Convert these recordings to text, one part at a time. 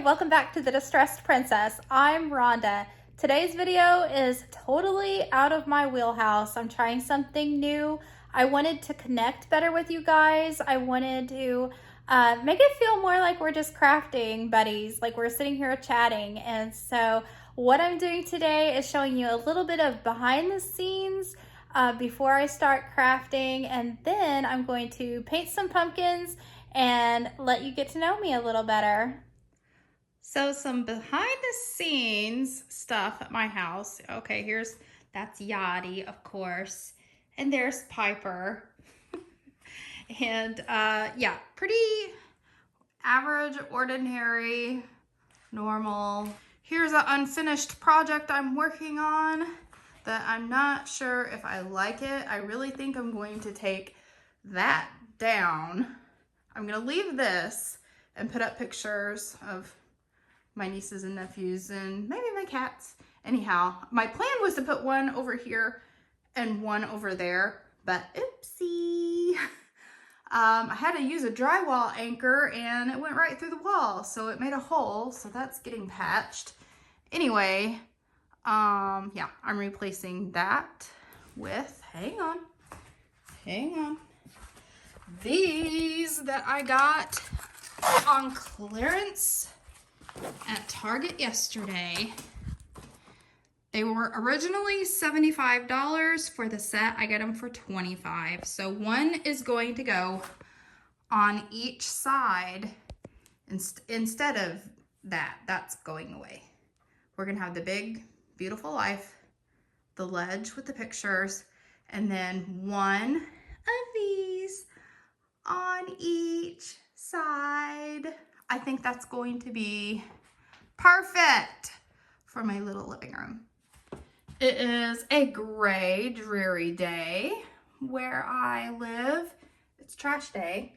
welcome back to The Distressed Princess. I'm Rhonda. Today's video is totally out of my wheelhouse. I'm trying something new. I wanted to connect better with you guys. I wanted to make it feel more like we're just crafting buddies, like we're sitting here chatting. And so what I'm doing today is showing you a little bit of behind the scenes before I start crafting, and then I'm going to paint some pumpkins and let you get to know me a little better. So some behind the scenes stuff at my house. Okay, that's Yachty, of course. And there's Piper. And yeah, pretty average, ordinary, normal. Here's an unfinished project I'm working on that I'm not sure if I like it. I really think I'm going to take that down. I'm gonna leave this and put up pictures of my nieces and nephews and maybe my cats. Anyhow, my plan was to put one over here and one over there, but oopsie. I had to use a drywall anchor and it went right through the wall, so it made a hole, so that's getting patched. Anyway, yeah, I'm replacing that with, hang on, these that I got on clearance at Target yesterday. They were originally $75 for the set. I got them for $25. So one is going to go on each side instead of that. That's going away. We're gonna have the big, beautiful life, the ledge with the pictures, and then one of these on each side. I think that's going to be perfect for my little living room. It is a gray, dreary day where I live. It's trash day.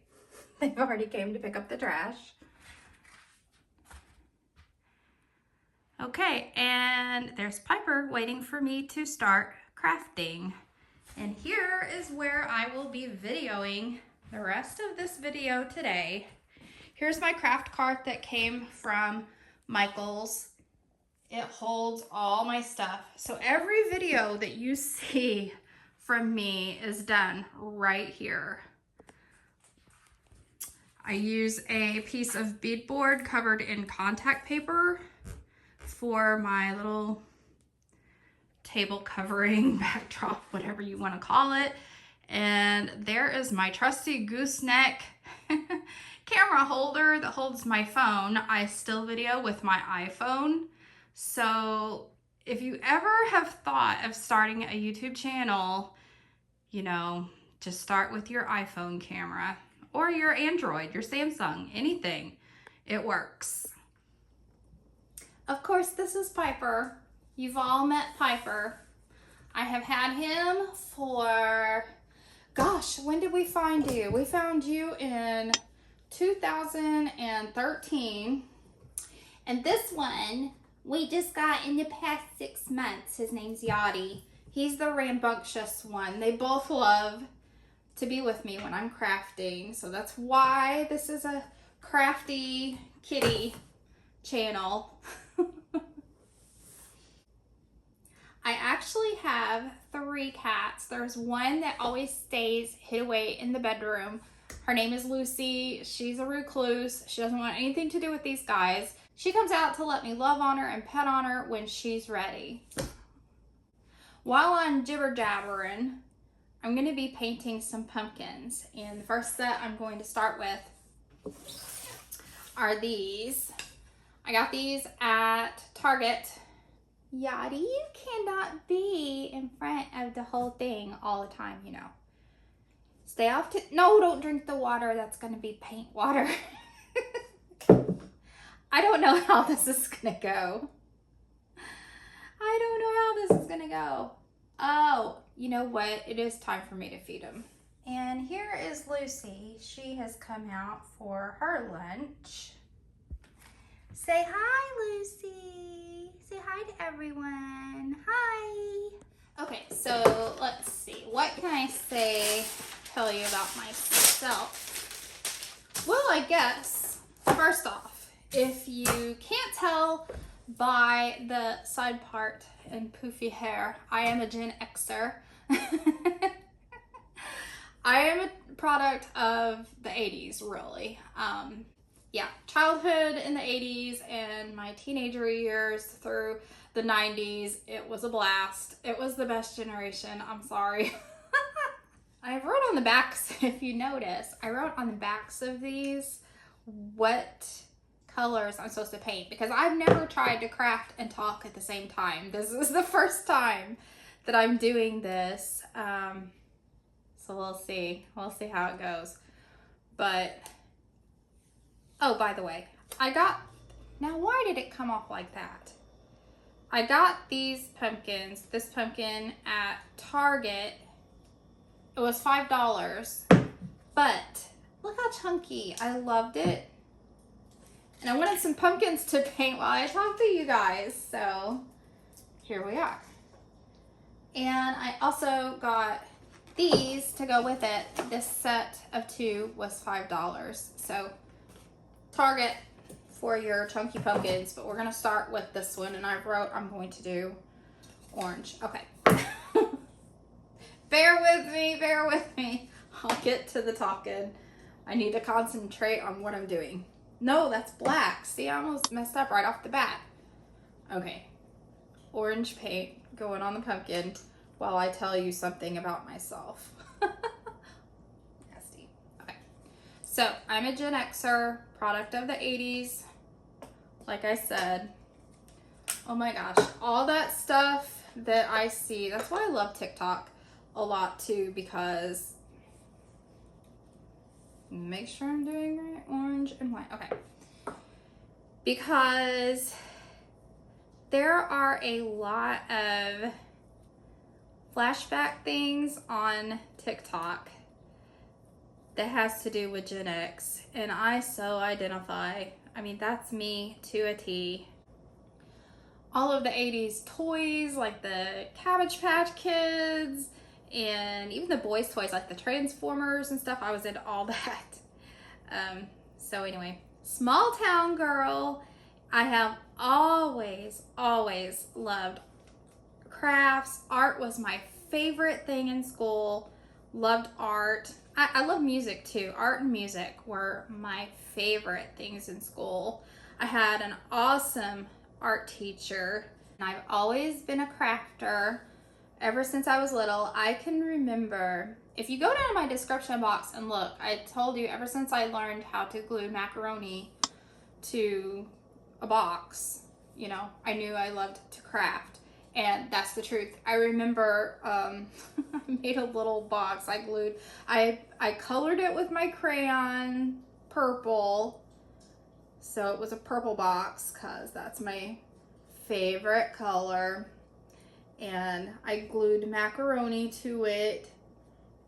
They've already came to pick up the trash. Okay, and there's Piper waiting for me to start crafting. And here is where I will be videoing the rest of this video today. Here's my craft cart that came from Michael's. It holds all my stuff. So every video that you see from me is done right here. I use a piece of beadboard covered in contact paper for my little table covering, backdrop, whatever you want to call it. And there is my trusty gooseneck camera holder that holds my phone. I still video with my iPhone. So if you ever have thought of starting a YouTube channel, you know, just start with your iPhone camera or your Android, your Samsung, anything. It works. Of course, this is Piper. You've all met Piper. I have had him for, gosh, when did we find you? We found you in 2013. And this one we just got in the past 6 months. His name's Yachty. He's the rambunctious one. They both love to be with me when I'm crafting. So that's why this is a crafty kitty channel. I actually have 3 cats. There's one that always stays hid away in the bedroom. Her name is Lucy. She's a recluse. She doesn't want anything to do with these guys. She comes out to let me love on her and pet on her when she's ready. While I'm jibber-jabbering, I'm going to be painting some pumpkins. And the first set I'm going to start with are these. I got these at Target. Yachty, you cannot be in front of the whole thing all the time, you know. Stay off to, no, don't drink the water. That's going to be paint water. I don't know how this is going to go. I don't know how this is going to go. Oh, you know what? It is time for me to feed him. And here is Lucy. She has come out for her lunch. Say hi, Lucy. Say hi to everyone. Hi. Okay, so let's see. What can I tell you about myself? Well, I guess, first off, If you can't tell by the side part and poofy hair, I am a Gen Xer. I am a product of the 80s, really. Yeah, childhood in the 80s and my teenager years through the 90s. It was a blast. It was the best generation. I'm sorry. I wrote on the backs, if you notice, I wrote on the backs of these what colors I'm supposed to paint, because I've never tried to craft and talk at the same time. This is the first time that I'm doing this. So we'll see how it goes. But, oh, by the way, now why did it come off like that? I got these pumpkins, this pumpkin at Target. It was $5, but look how chunky. I loved it. And I wanted some pumpkins to paint while I talk to you guys. So here we are. And I also got these to go with it. This set of 2 was $5. So Target for your chunky pumpkins, but we're gonna start with this one. And I wrote I'm going to do orange. Okay. Bear with me. I'll get to the talking. I need to concentrate on what I'm doing. No, that's black. See, I almost messed up right off the bat. Okay. Orange paint going on the pumpkin while I tell you something about myself. Nasty. Okay. So, I'm a Gen Xer, product of the 80s. Like I said. Oh my gosh. All that stuff that I see. That's why I love TikTok a lot too, because make sure I'm doing right, orange and white. Okay, because there are a lot of flashback things on TikTok that has to do with Gen X, and I so identify. I mean, that's me to a T. All of the 80s toys, like the Cabbage Patch Kids, and even the boys' toys, like the Transformers and stuff. I was into all that. So anyway, small town girl. I have always loved crafts. Art was my favorite thing in school. Loved art. I love music too. Art and music were my favorite things in school. I had an awesome art teacher. I've always been a crafter. Ever since I was little. I can remember, if you go down in my description box and look, I told you ever since I learned how to glue macaroni to a box, you know, I knew I loved to craft. And that's the truth. I remember I made a little box I glued. I colored it with my crayon purple. So it was a purple box because that's my favorite color. And I glued macaroni to it,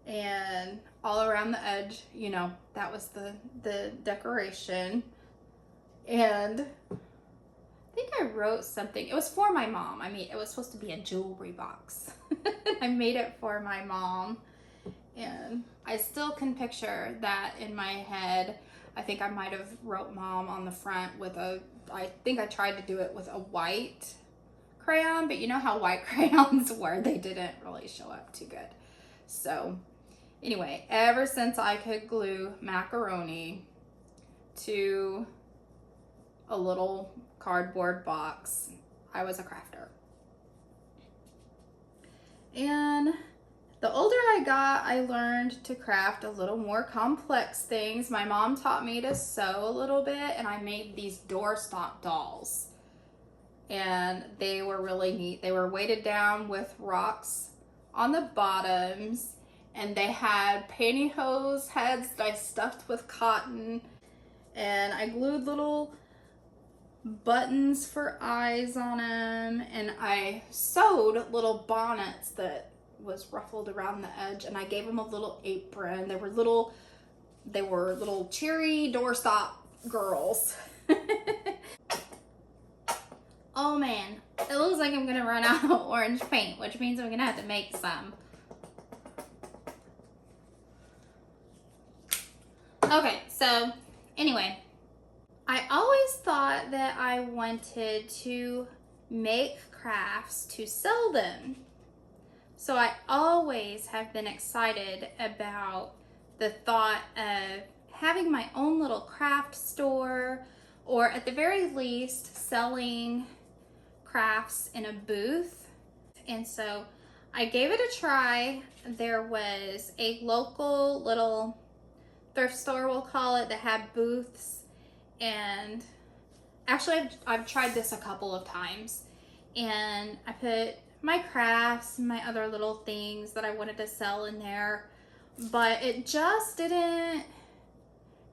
and all around the edge, you know, that was the decoration. And I think I wrote something. It was for my mom. I mean, it was supposed to be a jewelry box. I made it for my mom, and I still can picture that in my head. I think I might have wrote mom on the front with I think I tried to do it with a white crayon, but you know how white crayons were, they didn't really show up too good. So anyway, ever since I could glue macaroni to a little cardboard box, I was a crafter. And the older I got, I learned to craft a little more complex things. My mom taught me to sew a little bit, and I made these doorstop dolls. And they were really neat. They were weighted down with rocks on the bottoms, and they had pantyhose heads that I stuffed with cotton, and I glued little buttons for eyes on them, and I sewed little bonnets that was ruffled around the edge, and I gave them a little apron. They were little cheery doorstop girls. Oh man, it looks like I'm gonna run out of orange paint, which means I'm gonna have to make some. Okay, so anyway, I always thought that I wanted to make crafts to sell them. So I always have been excited about the thought of having my own little craft store, or at the very least selling crafts in a booth. And so I gave it a try. There was a local little thrift store, we'll call it, that had booths. And actually I've tried this a couple of times, and I put my crafts and my other little things that I wanted to sell in there, but it just didn't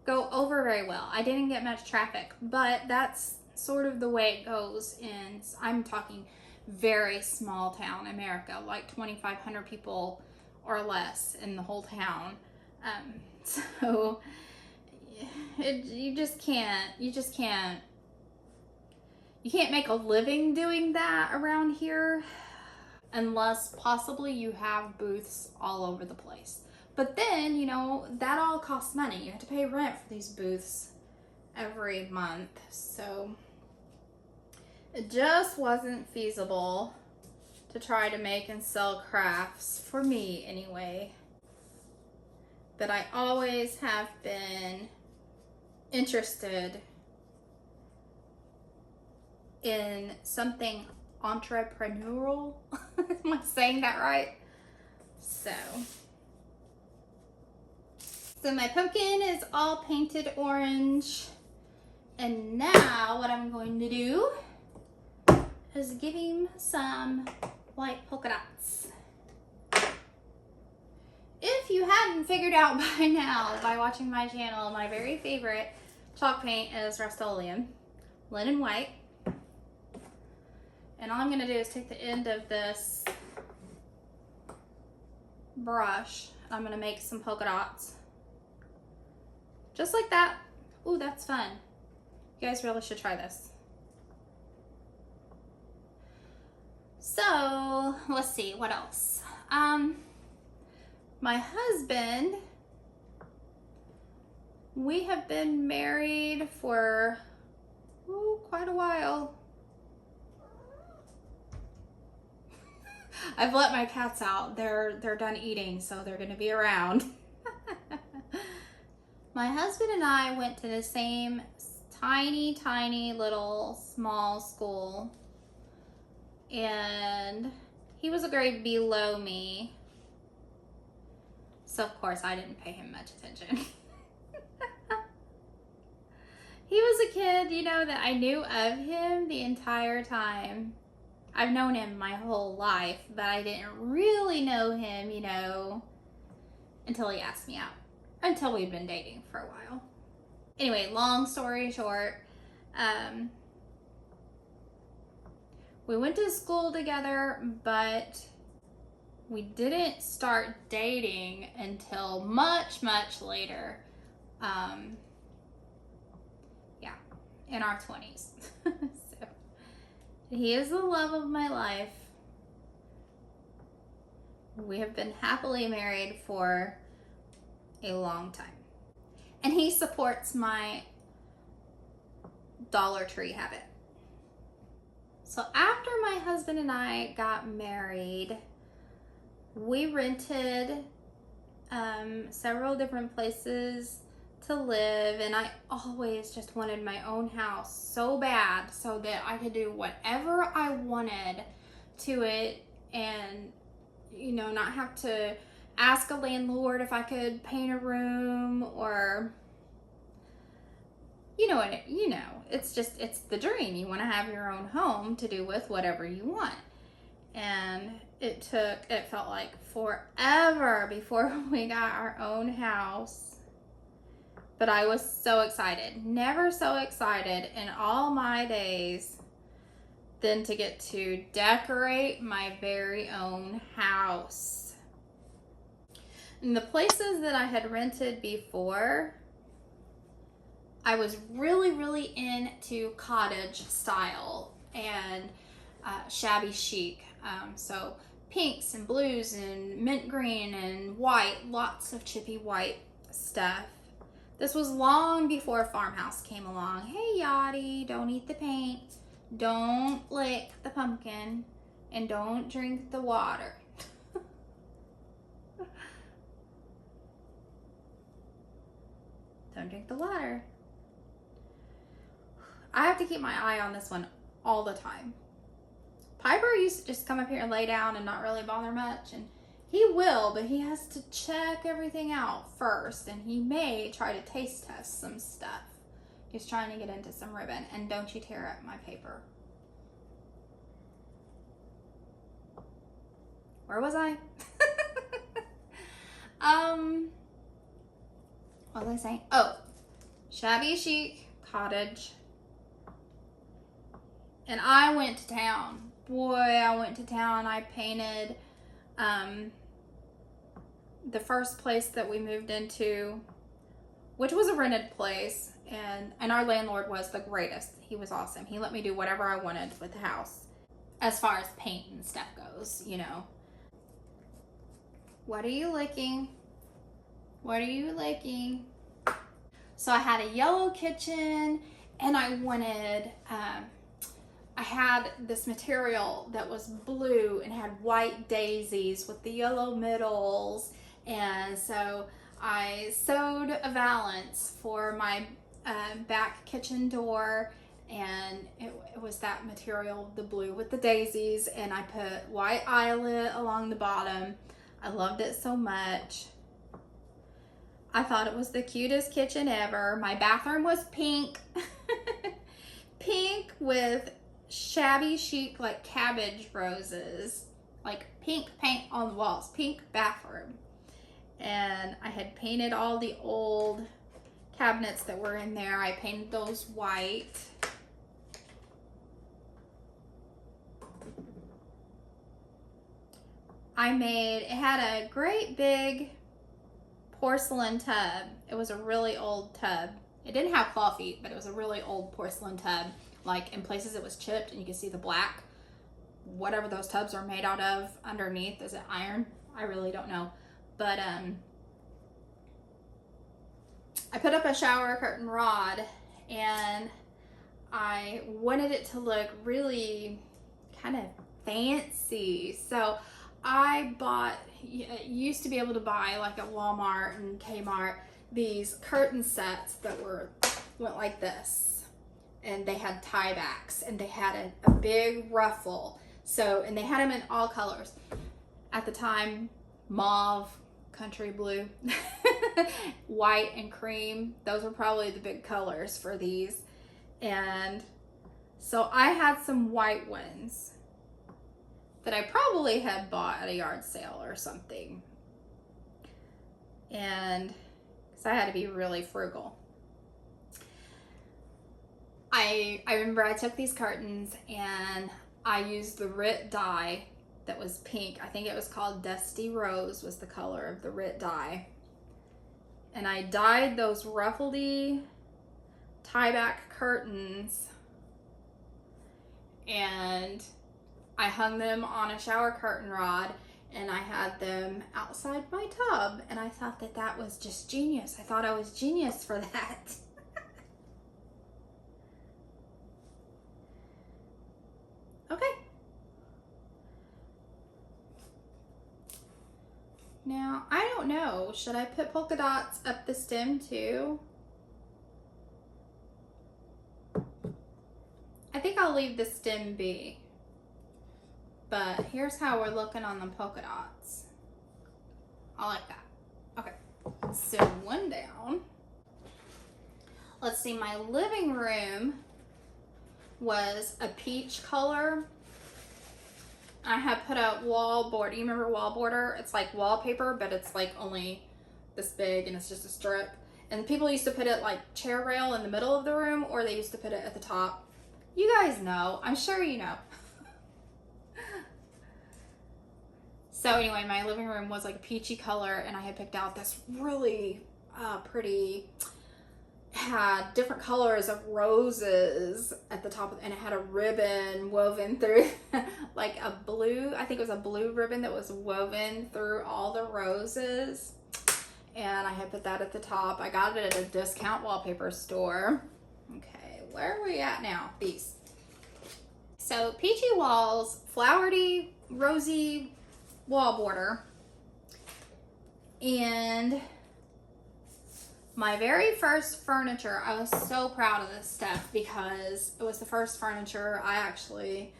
go over very well. I didn't get much traffic, but that's sort of the way it goes in, I'm talking very small town America, like 2,500 people or less in the whole town. So you can't make a living doing that around here unless possibly you have booths all over the place. But then, you know, that all costs money. You have to pay rent for these booths every month. So it just wasn't feasible to try to make and sell crafts, for me anyway. But I always have been interested in something entrepreneurial. Am I saying that right? So my pumpkin is all painted orange. And now what I'm going to do is give him some white polka dots. If you hadn't figured out by now, by watching my channel, my very favorite chalk paint is Rust-Oleum, linen white. And all I'm gonna do is take the end of this brush, I'm gonna make some polka dots. Just like that. Ooh, that's fun. You guys really should try this. So, let's see, what else? My husband, we have been married for quite a while. I've let my cats out. They're done eating, so they're gonna be around. My husband and I went to the same tiny little small school, and he was a grade below me. So of course I didn't pay him much attention. He was a kid, you know, that I knew of him the entire time. I've known him my whole life, but I didn't really know him, you know, until he asked me out. Until we'd been dating for a while. Anyway, long story short, we went to school together, but we didn't start dating until much later. Yeah, in our 20s. So, he is the love of my life. We have been happily married for a long time. And he supports my Dollar Tree habit. So after my husband and I got married, we rented several different places to live, and I always just wanted my own house so bad so that I could do whatever I wanted to it, and you know, not have to ask a landlord if I could paint a room, or you know, it's the dream. You want to have your own home to do with whatever you want. And it felt like forever before we got our own house. But I was so excited, never so excited in all my days than to get to decorate my very own house. And the places that I had rented before, I was really into cottage style and shabby chic. So pinks and blues and mint green and white, lots of chippy white stuff This was long before Farmhouse came along. Hey, Yachty, don't eat the paint. Don't lick the pumpkin. And don't drink the water. Don't drink the water. I have to keep my eye on this one all the time. Piper used to just come up here and lay down and not really bother much, and he will, but he has to check everything out first, and he may try to taste test some stuff. He's trying to get into some ribbon, and don't you tear up my paper. Where was I? What was I saying? Oh, Shabby Chic Cottage. And I went to town. Boy, I went to town. I painted the first place that we moved into, which was a rented place, and our landlord was the greatest. He was awesome. He let me do whatever I wanted with the house as far as paint and stuff goes, you know. What are you licking? What are you licking? So I had a yellow kitchen, and I wanted, I had this material that was blue and had white daisies with the yellow middles. And so I sewed a valance for my back kitchen door, and it was that material, the blue with the daisies, and I put white eyelet along the bottom. I loved it so much. I thought it was the cutest kitchen ever. My bathroom was pink. Pink with Shabby Chic, like cabbage roses. Like pink paint on the walls. Pink bathroom. And I had painted all the old cabinets that were in there. I painted those white. It had a great big porcelain tub. It was a really old tub. It didn't have claw feet, but it was a really old porcelain tub. Like in places it was chipped and you can see the black, whatever those tubs are made out of underneath. Is it iron? I really don't know. But I put up a shower curtain rod, and I wanted it to look really kind of fancy. So I bought, used to be able to buy like at Walmart and Kmart, these curtain sets that went like this, and they had tie backs, and they had a big ruffle. So, and they had them in all colors. At the time, mauve, country blue, white, and cream. Those were probably the big colors for these. And so I had some white ones that I probably had bought at a yard sale or something. And because I had to be really frugal. I remember I took these curtains and I used the Rit dye that was pink. I think it was called Dusty Rose was the color of the Rit dye. And I dyed those ruffledy tie-back curtains, and I hung them on a shower curtain rod, and I had them outside my tub, and I thought that that was just genius. I thought I was genius for that. Okay. Now, I don't know, should I put polka dots up the stem too? I think I'll leave the stem be. But here's how we're looking on the polka dots. I like that. Okay, so one down. Let's see, my living room was a peach color. I have put a wall border. You remember wall border? It's like wallpaper, but it's like only this big and it's just a strip. And people used to put it like chair rail in the middle of the room, or they used to put it at the top. You guys know. I'm sure you know. So anyway, my living room was like a peachy color, and I had picked out this really pretty, had different colors of roses at the top, and it had a ribbon woven through, like a blue, I think it was a blue ribbon that was woven through all the roses. and I had put that at the top. I got it at a discount wallpaper store. Okay, where are we at now? These. So peachy walls, flowery, rosy wall border. And my very first furniture, I was so proud of this stuff because it was the first furniture I actually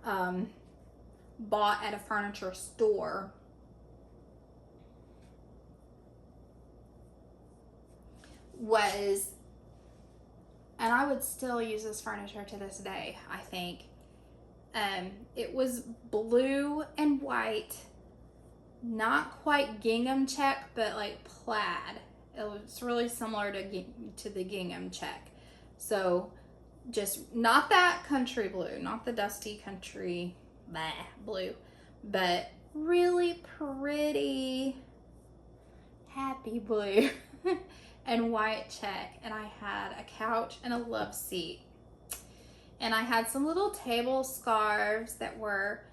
bought at a furniture store. And I would still use this furniture to this day, I think. It was blue and white, not quite gingham check, but like plaid. It was really similar to the gingham check. So just not that country blue, not the dusty country blue, but really pretty happy blue and white check. And I had a couch and a love seat. And I had some little table scarves that were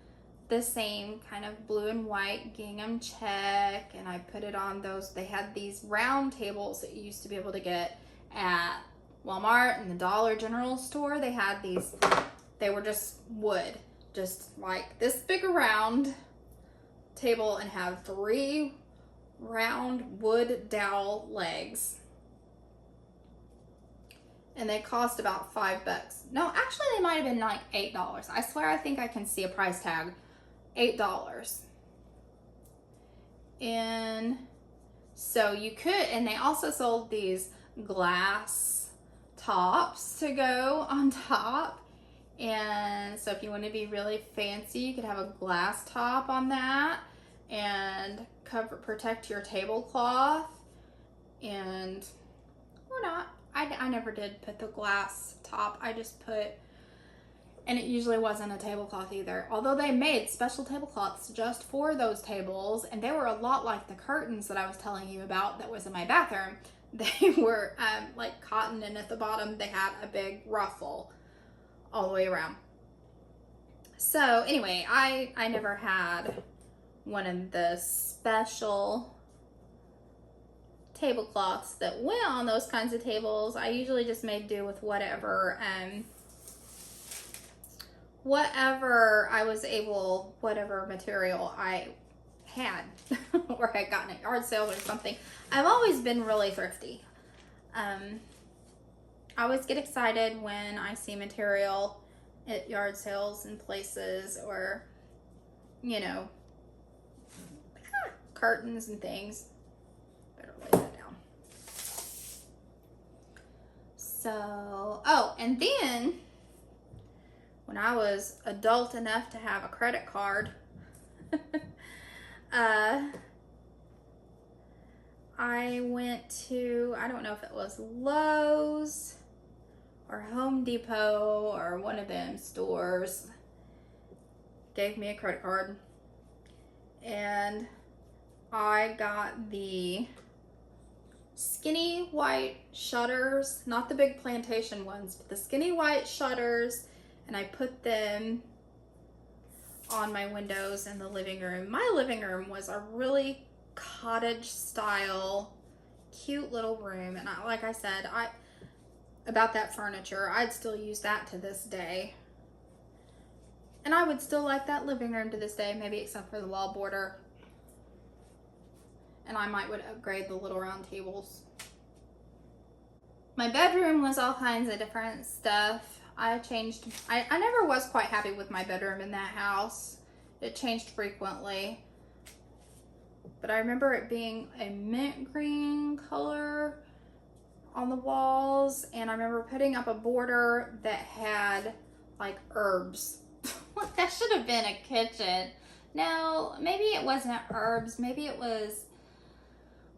the same kind of blue and white gingham check, and I put it on those. They had these round tables that you used to be able to get at Walmart and the Dollar General store. They had these, they were just wood, just like this big around table, and have 3 round wood dowel legs. And they cost about $5. No, actually they might have been like $8. I swear, I think I can see a price tag. $8. And so you could, and they also sold these glass tops to go on top. And so if you want to be really fancy, you could have a glass top on that and protect your tablecloth. And or not. I never did put the glass top. I just put, and it usually wasn't a tablecloth either. Although they made special tablecloths just for those tables, and they were a lot like the curtains that I was telling you about that was in my bathroom. They were like cotton, and at the bottom they had a big ruffle all the way around. So anyway, I never had one of the special tablecloths that went on those kinds of tables. I usually just made do with whatever I was able, whatever material I had or had gotten at yard sales or something. I've always been really thrifty. I always get excited when I see material at yard sales and places, or you know, curtains and things. Better lay that down. So, oh, and then when I was adult enough to have a credit card, I went to, I don't know if it was Lowe's or Home Depot or one of them stores, gave me a credit card, and I got the skinny white shutters, not the big plantation ones, but the skinny white shutters, and I put them on my windows in the living room. My living room was a really cottage style, cute little room, and like I said, about that furniture, I'd still use that to this day. And I would still like that living room to this day, maybe except for the wall border. And I would upgrade the little round tables. My bedroom was all kinds of different stuff. I never was quite happy with my bedroom in that house. It changed frequently. But I remember it being a mint green color on the walls, and I remember putting up a border that had like herbs. That should have been a kitchen. No, maybe it wasn't herbs. Maybe it was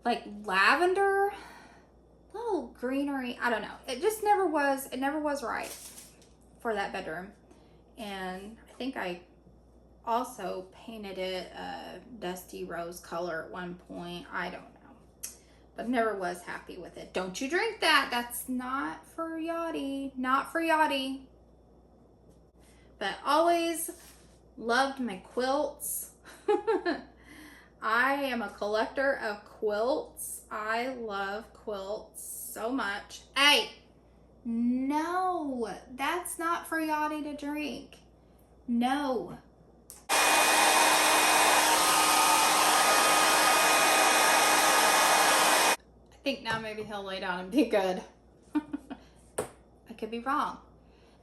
like lavender, little greenery. I don't know. It just never was. It never was right for that bedroom. And I think I also painted it a dusty rose color at one point. I don't know, but never was happy with it. Don't you drink that. That's not for yachty. Not for yachty. But always loved my quilts. I am a collector of quilts. I love quilts so much. Hey, no, that's not for Yachty to drink. No. I think now maybe he'll lay down and be good. I could be wrong.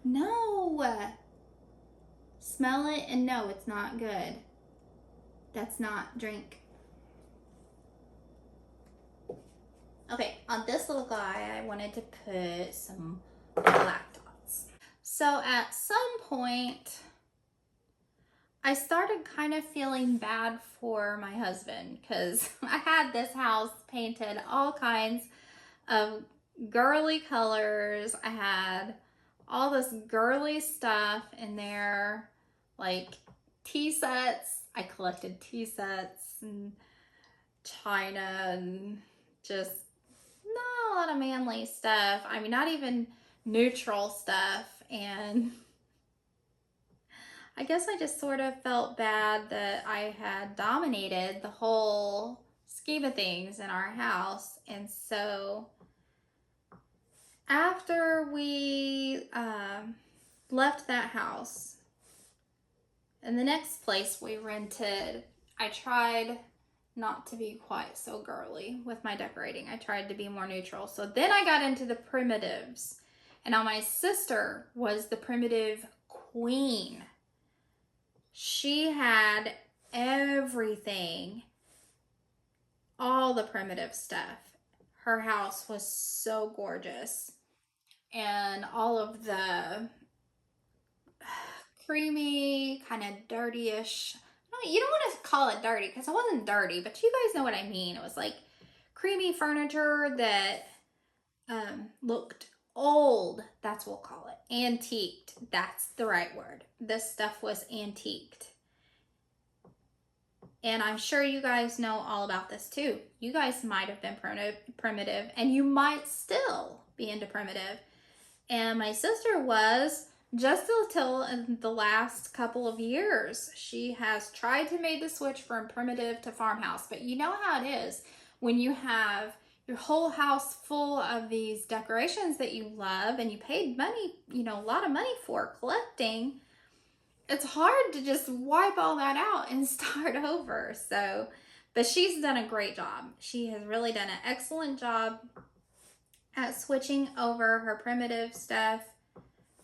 No. Smell it and no, it's not good. That's not drink. Okay, on this little guy, I wanted to put some black dots. So at some point, I started kind of feeling bad for my husband because I had this house painted all kinds of girly colors. I had all this girly stuff in there, like tea sets. I collected tea sets and china and just not a lot of manly stuff. I mean, not even neutral stuff. And I guess I just sort of felt bad that I had dominated the whole scheme of things in our house. And so after we left that house, in the next place we rented, I tried not to be quite so girly with my decorating. I tried to be more neutral. So then I got into the primitives. And now my sister was the primitive queen. She had everything, all the primitive stuff. Her house was so gorgeous. And all of the creamy, kind of dirty-ish. You don't want to call it dirty because it wasn't dirty, but you guys know what I mean. It was like creamy furniture that looked old. That's what we'll call it. Antiqued. That's the right word. This stuff was antiqued. And I'm sure you guys know all about this too. You guys might have been primitive and you might still be into primitive. And my sister was, just until in the last couple of years. She has tried to make the switch from primitive to farmhouse. But you know how it is when you have your whole house full of these decorations that you love and you paid money, you know, a lot of money for collecting. It's hard to just wipe all that out and start over. So, but she's done a great job. She has really done an excellent job at switching over her primitive stuff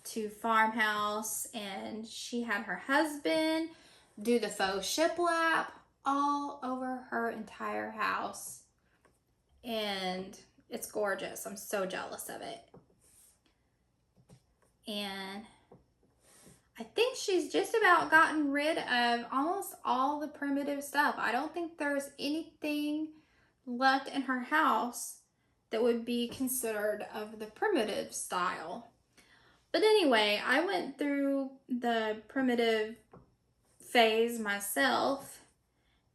to farmhouse, and she had her husband do the faux shiplap all over her entire house, and it's gorgeous. I'm so jealous of it. And I think she's just about gotten rid of almost all the primitive stuff. I don't think there's anything left in her house that would be considered of the primitive style. But anyway, I went through the primitive phase myself.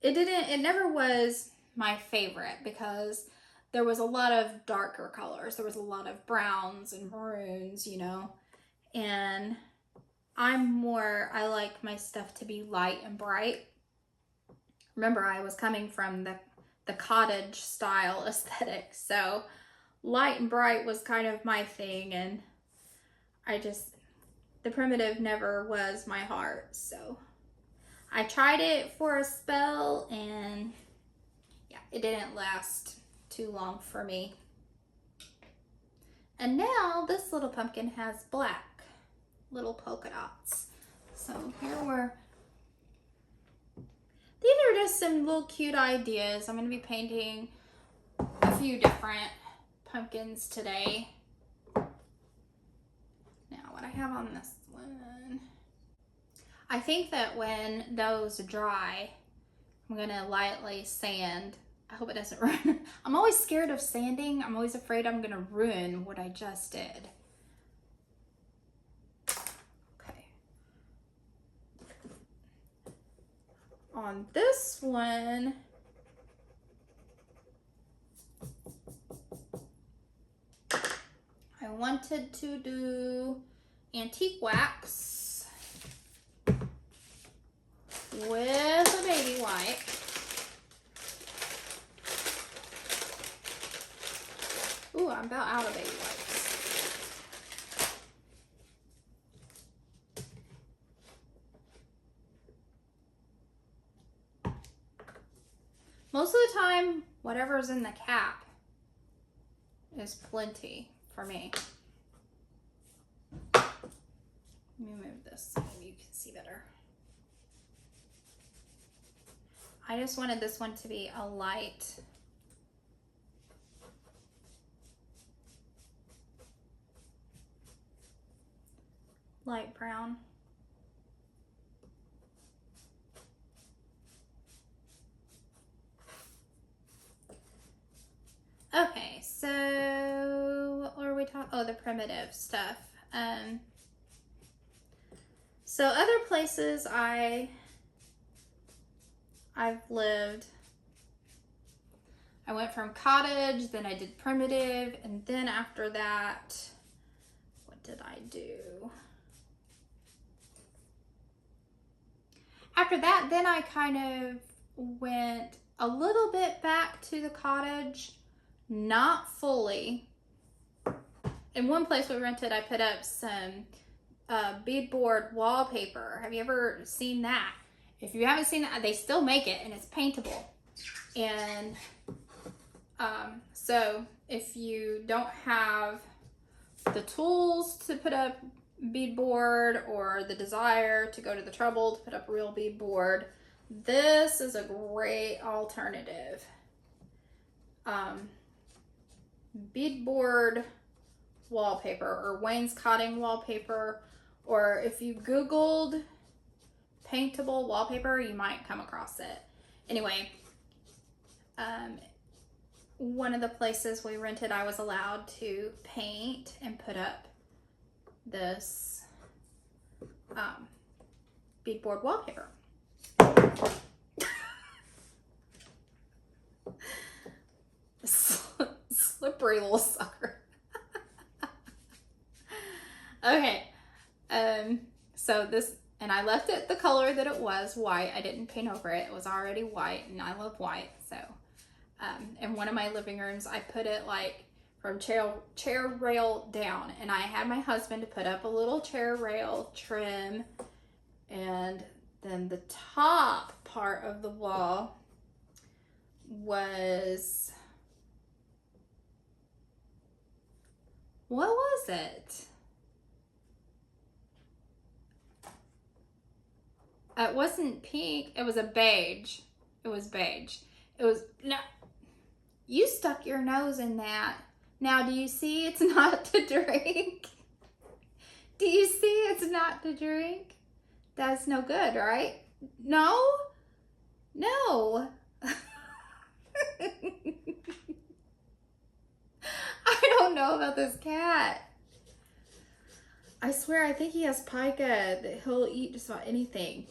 It never was my favorite because there was a lot of darker colors. There was a lot of browns and maroons, you know. And I like my stuff to be light and bright. Remember, I was coming from the cottage style aesthetic. So light and bright was kind of my thing, and the primitive never was my heart. So I tried it for a spell, and yeah, it didn't last too long for me. And now this little pumpkin has black little polka dots. So these are just some little cute ideas. I'm going to be painting a few different pumpkins today. What I have on this one, I think that when those dry, I'm gonna lightly sand. I hope it doesn't ruin. I'm always scared of sanding. I'm always afraid I'm gonna ruin what I just did. Okay. On this one, I wanted to do antique wax with a baby wipe. Ooh, I'm about out of baby wipes. Most of the time, whatever's in the cap is plenty for me. Let me move this so maybe you can see better. I just wanted this one to be a light brown. Okay, so what were we talking? Oh, the primitive stuff. So other places I've lived, I went from cottage, then I did primitive, and then after that, what did I do? After that, then I kind of went a little bit back to the cottage, not fully. In one place we rented, I put up some beadboard wallpaper. Have you ever seen that? If you haven't seen that, they still make it, and it's paintable. And so if you don't have the tools to put up beadboard or the desire to go to the trouble to put up real beadboard, this is a great alternative. Beadboard wallpaper or wainscoting wallpaper, or if you Googled paintable wallpaper, you might come across it. Anyway, one of the places we rented, I was allowed to paint and put up this beadboard wallpaper. Slippery little sucker. Okay, so this, and I left it the color that it was, white. I didn't paint over it. It was already white, and I love white. So in one of my living rooms, I put it like from chair rail down, and I had my husband to put up a little chair rail trim, and then the top part of the wall was, what was it? It wasn't pink. It was a beige. It was beige. It was, no, you stuck your nose in that. Now, do you see it's not to drink? Do you see it's not to drink? That's no good, right? No? No. I don't know about this cat. I swear, I think he has pica, that he'll eat just about anything.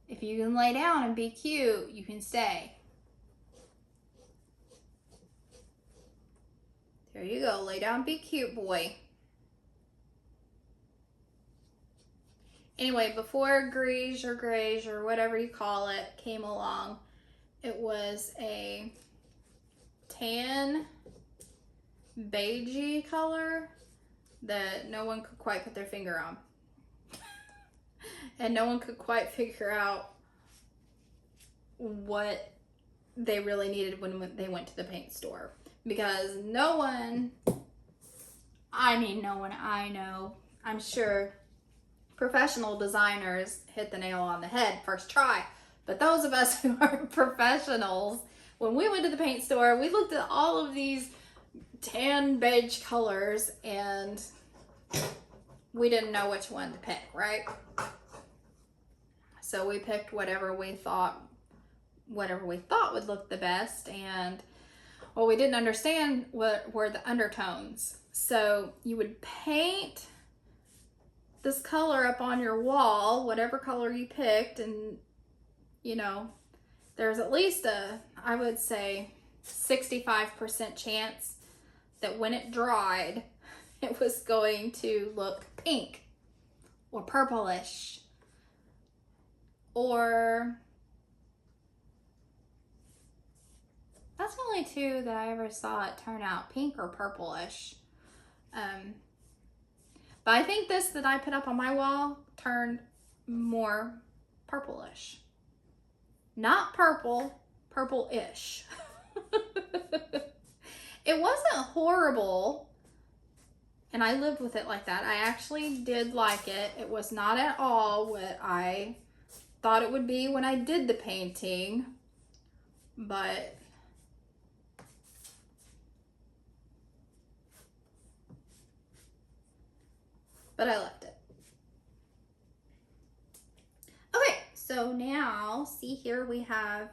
If you can lay down and be cute, you can stay. There you go. Lay down, be cute, boy. Anyway, before Greige or whatever you call it came along, it was a tan, beigey color that no one could quite put their finger on. And no one could quite figure out what they really needed when they went to the paint store. Because no one I know, I'm sure professional designers hit the nail on the head first try. But those of us who aren't professionals, when we went to the paint store, we looked at all of these tan beige colors and we didn't know which one to pick, right? So we picked whatever we thought would look the best, and what we didn't understand were the undertones. So you would paint this color up on your wall, whatever color you picked, and you know, there's at least I would say 65% chance that when it dried, it was going to look pink or purplish or That's the only two that I ever saw it turn out pink or purplish. But I think this that I put up on my wall turned more purplish. Not purple, purple-ish. It wasn't horrible, and I lived with it like that. I actually did like it. It was not at all what I thought it would be when I did the painting, but I liked it. Okay, so now see here we have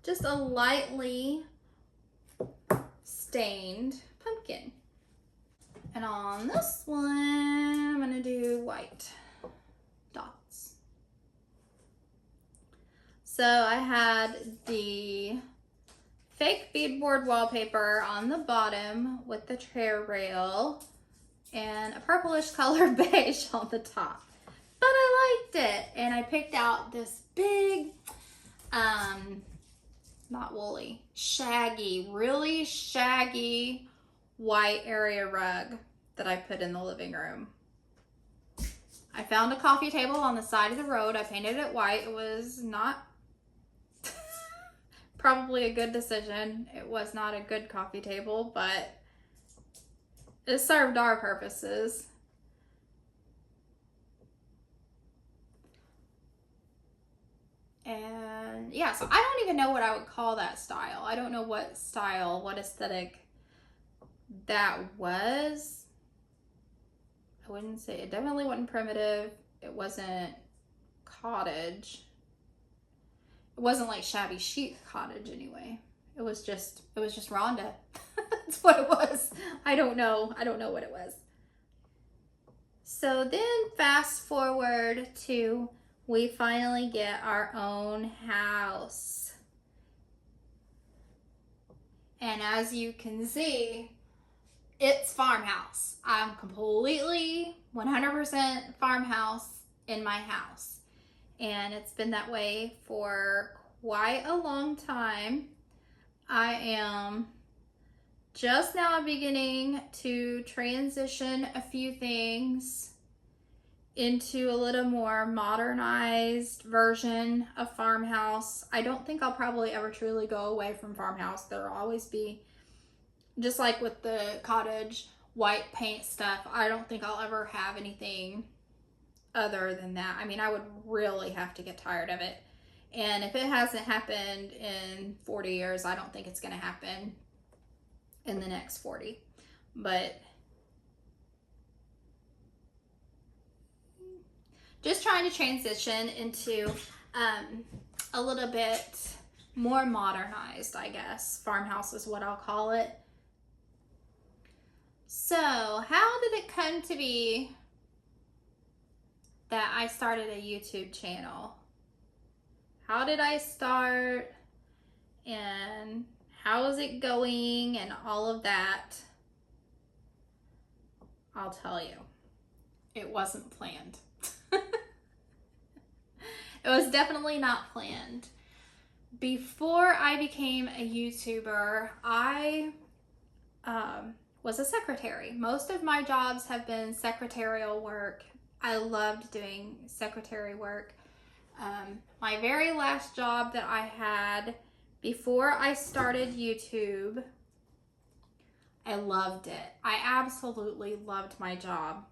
just a lightly stained pumpkin. And on this one, I'm gonna do white dots. So I had the fake beadboard wallpaper on the bottom with the chair rail and a purplish color beige on the top. But I liked it, and I picked out this big, not woolly, shaggy, really shaggy white area rug that I put in the living room. I found a coffee table on the side of the road. I painted it white. It was not probably a good decision. It was not a good coffee table, but it served our purposes. And yeah, so I don't even know what I would call that style. I don't know what style, what aesthetic that was. I wouldn't say, it definitely wasn't primitive. It wasn't cottage. It wasn't like shabby chic cottage anyway. It was just Rhonda. That's what it was. I don't know what it was. So then fast forward to we finally get our own house. And as you can see, it's farmhouse. I'm completely 100% farmhouse in my house. And it's been that way for quite a long time. I am just now beginning to transition a few things into a little more modernized version of farmhouse. I don't think I'll probably ever truly go away from farmhouse. There'll always be, just like with the cottage white paint stuff, I don't think I'll ever have anything other than that. I mean, I would really have to get tired of it. And if it hasn't happened in 40 years, I don't think it's gonna happen in the next 40. But just trying to transition into a little bit more modernized, I guess. Farmhouse is what I'll call it. So how did it come to be that I started a YouTube channel? How did I start, and how is it going, and all of that? I'll tell you, it wasn't planned. It was definitely not planned. Before I became a YouTuber, I was a secretary. Most of my jobs have been secretarial work. I loved doing secretary work. My very last job that I had before I started YouTube, I loved it. I absolutely loved my job.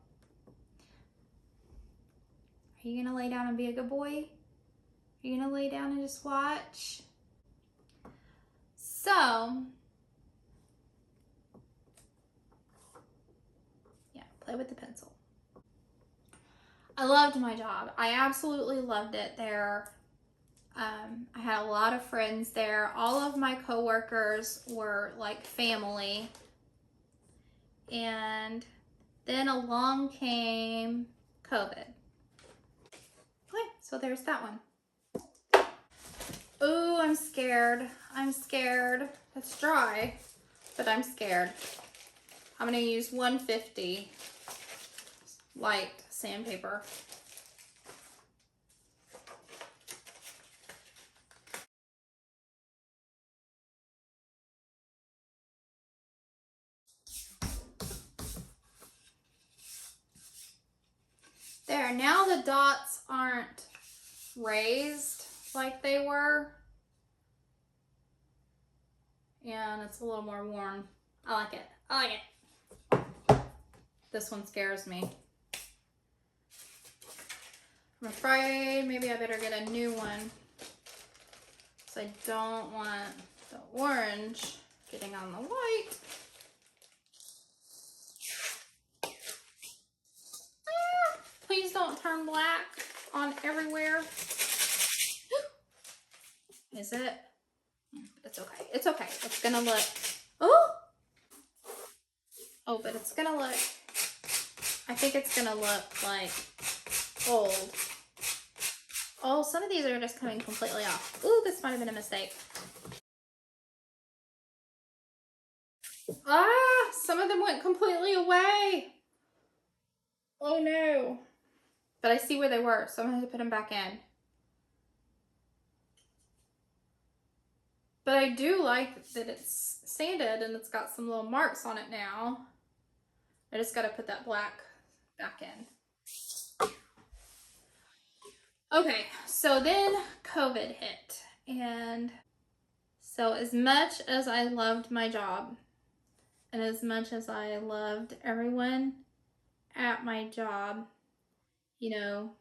Are you gonna lay down and be a good boy? Are you gonna lay down and just watch? So, yeah, play with the pencil. I loved my job. I absolutely loved it there. I had a lot of friends there. All of my coworkers were like family. And then along came COVID. Okay, so there's that one. Oh, I'm scared. I'm scared. It's dry, but I'm scared. I'm gonna use 150 light sandpaper. There, now the dots aren't raised like they were. And it's a little more worn. I like it. I like it. This one scares me. I'm afraid maybe I better get a new one. So I don't want the orange getting on the white. Ah, please don't turn black on everywhere. Is it? It's okay. It's okay. It's gonna look. Oh, but it's gonna look. I think it's gonna look like old. Oh, some of these are just coming completely off. Ooh, this might have been a mistake. Ah, some of them went completely away. Oh no. But I see where they were, so I'm gonna have to put them back in. But I do like that it's sanded and it's got some little marks on it now. I just gotta put that black back in. Okay, so then COVID hit. And so as much as I loved my job and as much as I loved everyone at my job, you know,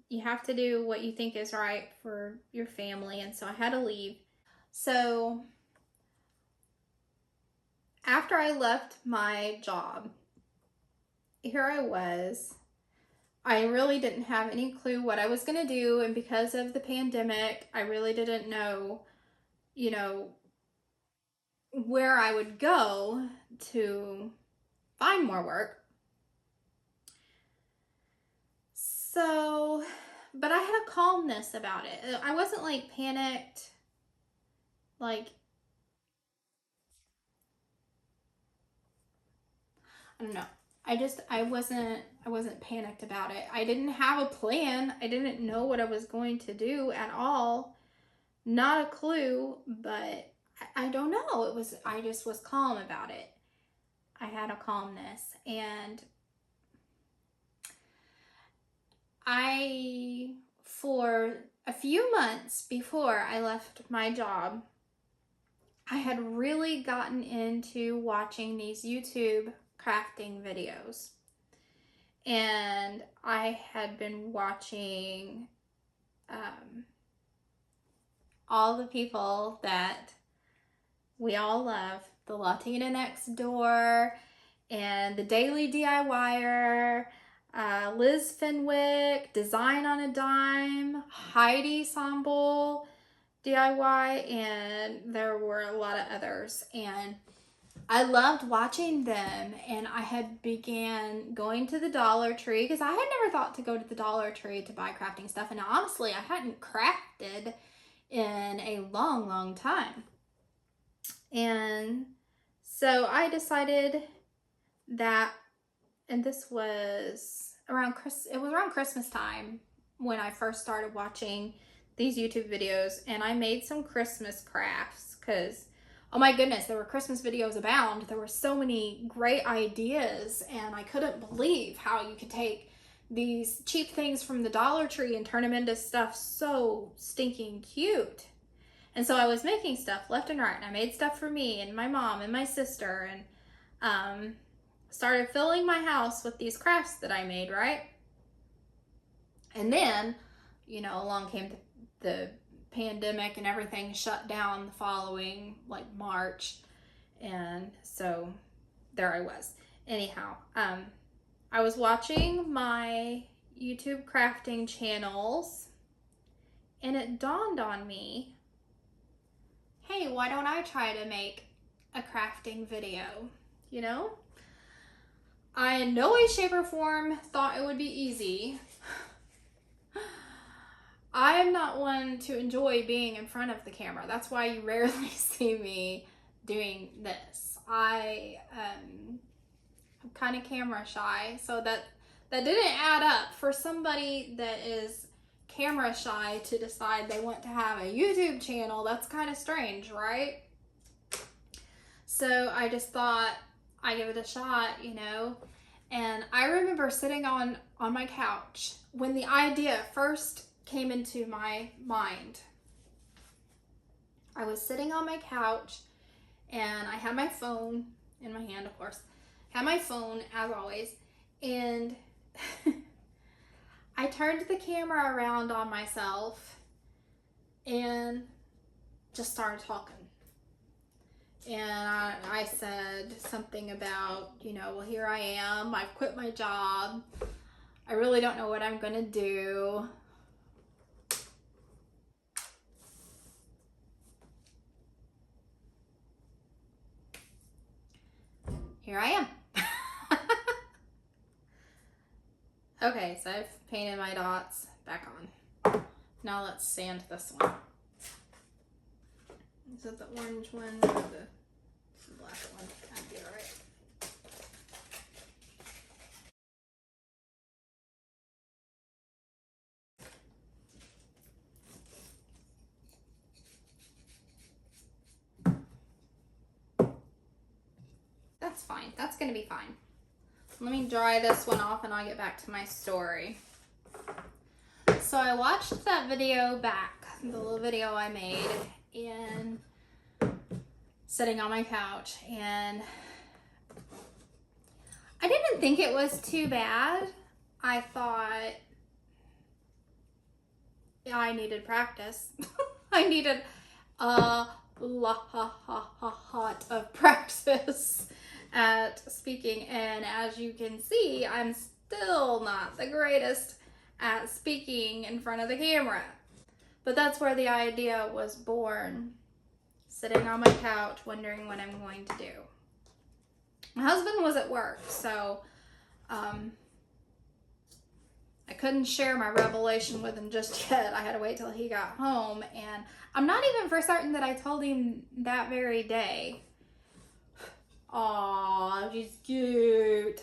you have to do what you think is right for your family. And so I had to leave. So after I left my job, here I was. I really didn't have any clue what I was going to do. And because of the pandemic, I really didn't know, you know, where I would go to find more work. So, but I had a calmness about it. I wasn't like panicked, like, I don't know. I wasn't panicked about it. I didn't have a plan. I didn't know what I was going to do at all. Not a clue, but I don't know. I just was calm about it. I had a calmness. And for a few months before I left my job, I had really gotten into watching these YouTube crafting videos. And I had been watching all the people that we all love, the Latina Next Door and the Daily DIYer, Liz Fenwick, Design on a Dime, Heidi Sambol DIY, and there were a lot of others. And I loved watching them, and I had began going to the Dollar Tree because I had never thought to go to the Dollar Tree to buy crafting stuff. And honestly, I hadn't crafted in a long, long time. And so I decided that, and this was around Christmas time when I first started watching these YouTube videos, and I made some Christmas crafts because, oh my goodness, there were Christmas videos abound. There were so many great ideas, and I couldn't believe how you could take these cheap things from the Dollar Tree and turn them into stuff so stinking cute. And so I was making stuff left and right, and I made stuff for me and my mom and my sister, and started filling my house with these crafts that I made, right? And then, you know, along came the pandemic and everything shut down the following, like, March. And so there I was. Anyhow, I was watching my YouTube crafting channels, and it dawned on me, hey, why don't I try to make a crafting video, you know? I in no way, shape, or form thought it would be easy. I am not one to enjoy being in front of the camera. That's why you rarely see me doing this. I'm kind of camera shy, so that didn't add up for somebody that is camera shy to decide they want to have a YouTube channel. That's kind of strange, right? So I just thought I'd give it a shot, you know. And I remember remember sitting on my couch when the idea first came into my mind. I was sitting on my couch and I had my phone in my hand, of course. Had my phone as always, and I turned the camera around on myself and just started talking. And I said something about, you know, well, here I am. I've quit my job. I really don't know what I'm going to do. Here I am. Okay, so I've painted my dots back on. Now let's sand this one. Is it the orange one or the black one? That'd be alright. That's fine. That's gonna be fine. Let me dry this one off and I'll get back to my story. So I watched that video back, the little video I made, and sitting on my couch, and I didn't think it was too bad. I thought I needed practice. I needed a lot of practice at speaking, and as you can see, I'm still not the greatest at speaking in front of the camera. But that's where the idea was born. Sitting on my couch wondering what I'm going to do. My husband was at work, so I couldn't share my revelation with him just yet. I had to wait till he got home, and I'm not even for certain that I told him that very day. Aw, she's cute.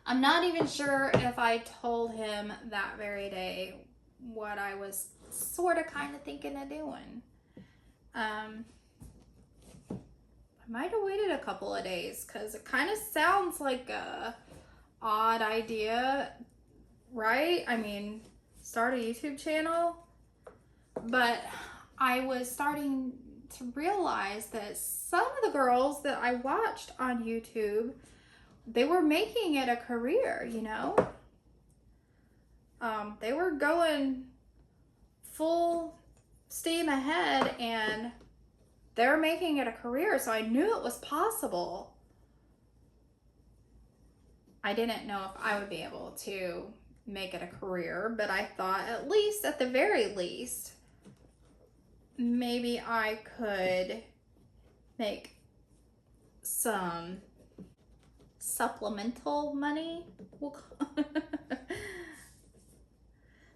I'm not even sure if I told him that very day what I was sort of kind of thinking of doing. I might have waited a couple of days because it kind of sounds like a odd idea, right? I mean, start a YouTube channel, but I was starting to realize that some of the girls that I watched on YouTube, they were making it a career, you know? They were going full steam ahead and they're making it a career, so I knew it was possible. I didn't know if I would be able to make it a career, but I thought at least, at the very least, maybe I could make some supplemental money.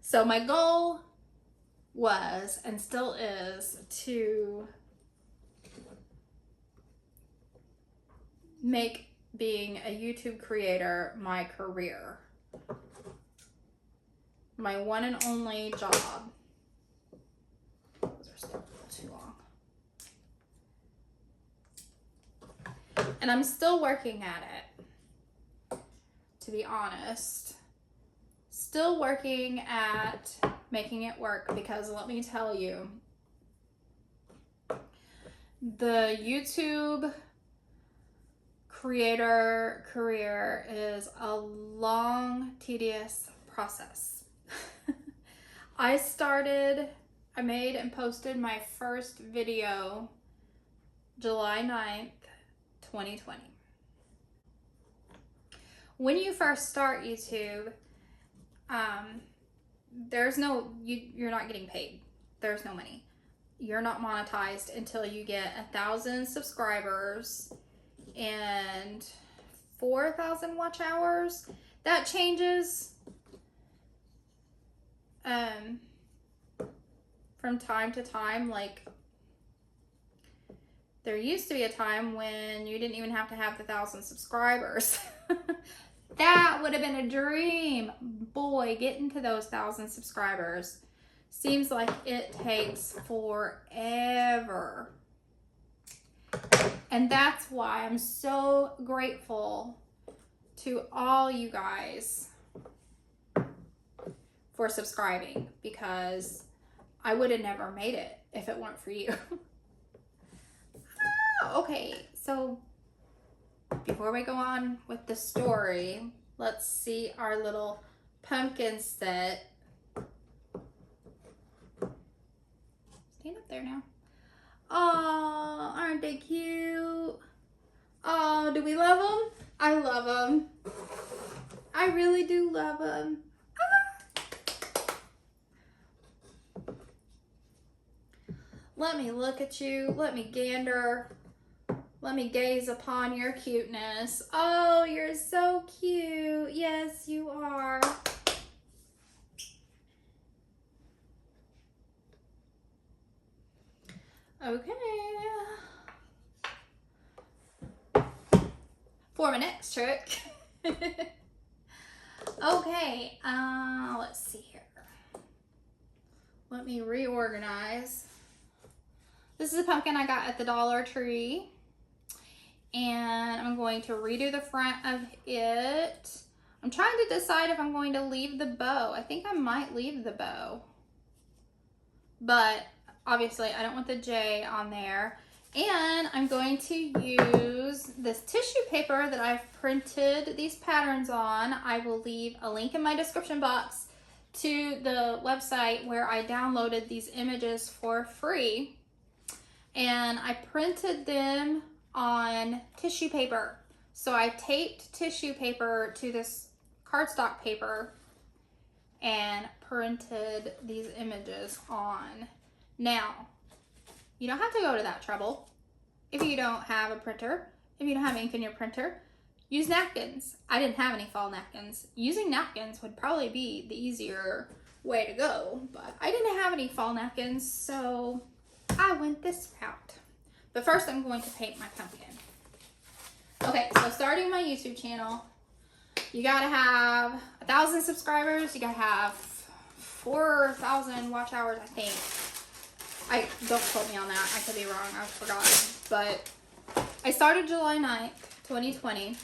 So my goal was, and still is, to make being a YouTube creator my career. My one and only job. Those are still a little too long. And I'm still working at it, to be honest. Still working at making it work, because let me tell you, the YouTube creator career is a long, tedious process. I made and posted my first video July 9th, 2020. When you first start YouTube, you're not getting paid. There's no money. You're not monetized until you get 1,000 subscribers and 4,000 watch hours. That changes from time to time. Like, there used to be a time when you didn't even have to have the 1,000 subscribers. That would have been a dream. Boy, getting to those 1,000 subscribers seems like it takes forever. And that's why I'm so grateful to all you guys for subscribing, because I would have never made it if it weren't for you. Okay, so before we go on with the story, let's see our little pumpkin set. Stand up there now. Oh, aren't they cute? Oh, do we love them? I love them. I really do love them. Let me look at you. Let me gander. Let me gaze upon your cuteness. Oh, you're so cute. Yes, you are. Okay. For my next trick. Okay, let's see here. Let me reorganize. This is a pumpkin I got at the Dollar Tree. And I'm going to redo the front of it. I'm trying to decide if I'm going to leave the bow. I think I might leave the bow. But obviously I don't want the J on there. And I'm going to use this tissue paper that I've printed these patterns on. I will leave a link in my description box to the website where I downloaded these images for free. And I printed them on tissue paper. So I taped tissue paper to this cardstock paper and printed these images on. Now, you don't have to go to that trouble if you don't have a printer, if you don't have ink in your printer. Use napkins. I didn't have any fall napkins. Using napkins would probably be the easier way to go, but I didn't have any fall napkins, so I went this route. But first I'm going to paint my pumpkin. Okay, so starting my YouTube channel, you gotta have 1,000 subscribers, you gotta have 4,000 watch hours, I think. Don't quote me on that, I could be wrong, I've forgotten. But I started July 9th, 2020.